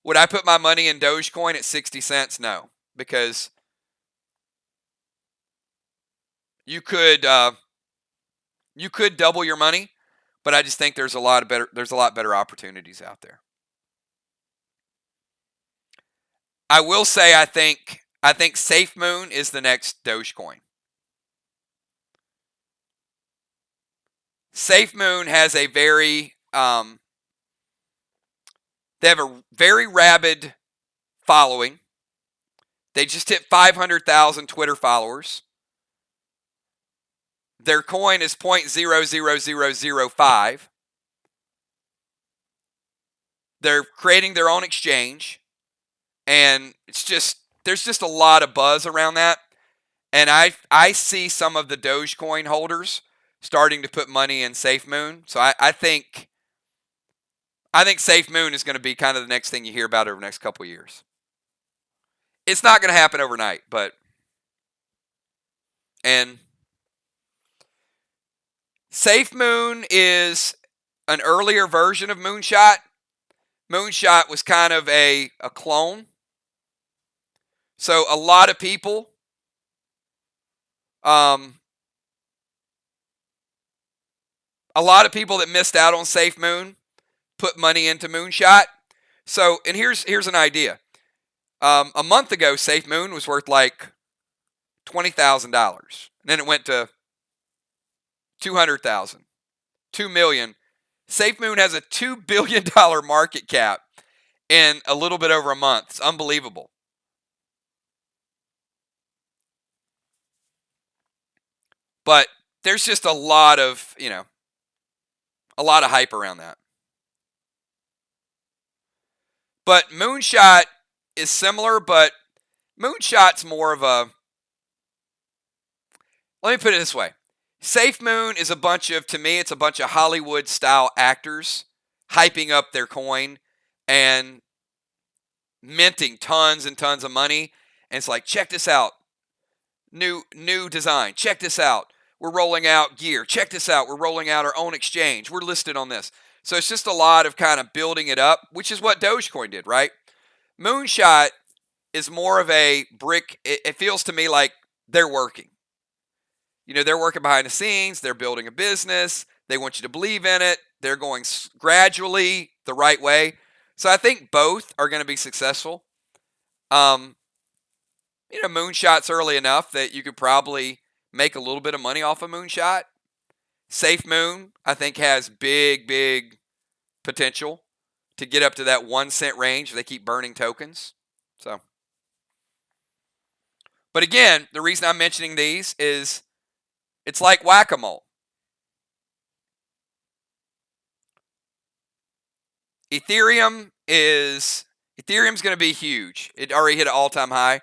would I put my money in Dogecoin at 60 cents? No, because you could double your money, but I just think there's a lot better opportunities out there. I will say I think SafeMoon is the next Dogecoin. SafeMoon has a they have a very rabid following. They just hit 500,000 Twitter followers. Their coin is 0.00005. They're creating their own exchange. And there's just a lot of buzz around that. And I see some of the Dogecoin holders starting to put money in SafeMoon. So I think SafeMoon is going to be kind of the next thing you hear about over the next couple of years. It's not going to happen overnight, and SafeMoon is an earlier version of Moonshot. Moonshot was kind of a clone. So a lot of people that missed out on SafeMoon put money into Moonshot. So, and here's an idea. A month ago, SafeMoon was worth like $20,000. And then it went to $200,000, $2 million. SafeMoon has a $2 billion market cap in a little bit over a month. It's unbelievable. But there's just a lot of hype around that. But Moonshot is similar, but Moonshot's more of a... Let me put it this way. SafeMoon is to me, it's a bunch of Hollywood-style actors hyping up their coin and minting tons and tons of money. And it's like, check this out. New design. Check this out. We're rolling out gear. Check this out. We're rolling out our own exchange. We're listed on this. So it's just a lot of kind of building it up, which is what Dogecoin did, right? Moonshot is more of a brick. It feels to me like they're working. They're working behind the scenes. They're building a business. They want you to believe in it. They're going gradually the right way. So I think both are going to be successful. Moonshot's early enough that you could probably make a little bit of money off of Moonshot. SafeMoon, I think, has big potential to get up to that 1 cent range if they keep burning tokens. So, but again, the reason I'm mentioning these is it's like whack-a-mole. Ethereum's going to be huge. It already hit an all-time high.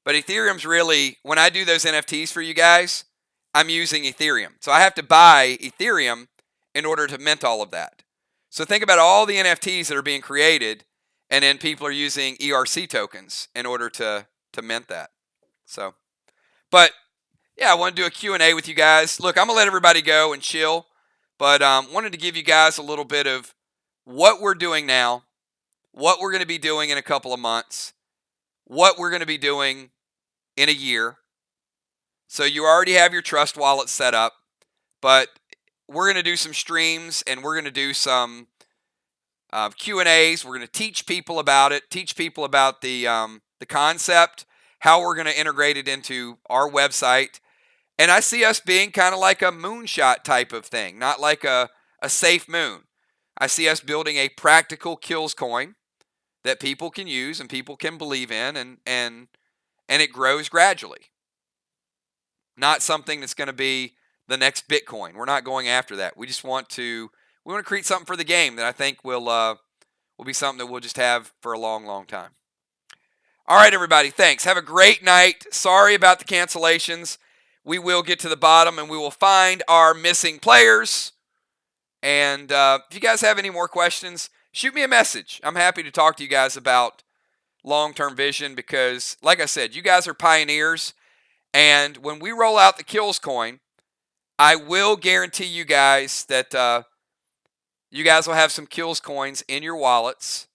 But Ethereum's really, when I do those NFTs for you guys, I'm using Ethereum. So I have to buy Ethereum in order to mint all of that. So think about all the NFTs that are being created, and then people are using ERC tokens in order to mint that. So, but yeah, I want to do a Q&A with you guys. Look, I'm going to let everybody go and chill, but wanted to give you guys a little bit of what we're doing now, what we're going to be doing in a couple of months, what we're going to be doing in a year. So you already have your Trust wallet set up, but we're going to do some streams and we're going to do some Q&As. We're going to teach people about it, teach people about the concept, how we're going to integrate it into our website. And I see us being kind of like a Moonshot type of thing, not like a SafeMoon. I see us building a practical kills coin that people can use and people can believe in, and it grows gradually. Not something that's going to be the next Bitcoin. We're not going after that. We just want to create something for the game that I think will will be something that we'll just have for a long, long time. All right, everybody. Thanks. Have a great night. Sorry about the cancellations. We will get to the bottom and we will find our missing players. And if you guys have any more questions, shoot me a message. I'm happy to talk to you guys about long-term vision because, like I said, you guys are pioneers. And when we roll out the kills coin, I will guarantee you guys that you guys will have some kills coins in your wallets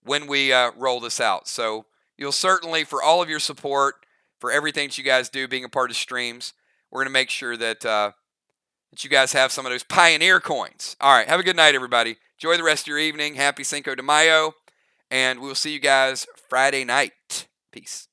when we roll this out. So you'll certainly, for all of your support, for everything that you guys do, being a part of streams, we're going to make sure that you guys have some of those pioneer coins. All right, have a good night, everybody. Enjoy the rest of your evening. Happy Cinco de Mayo. And we'll see you guys Friday night. Peace.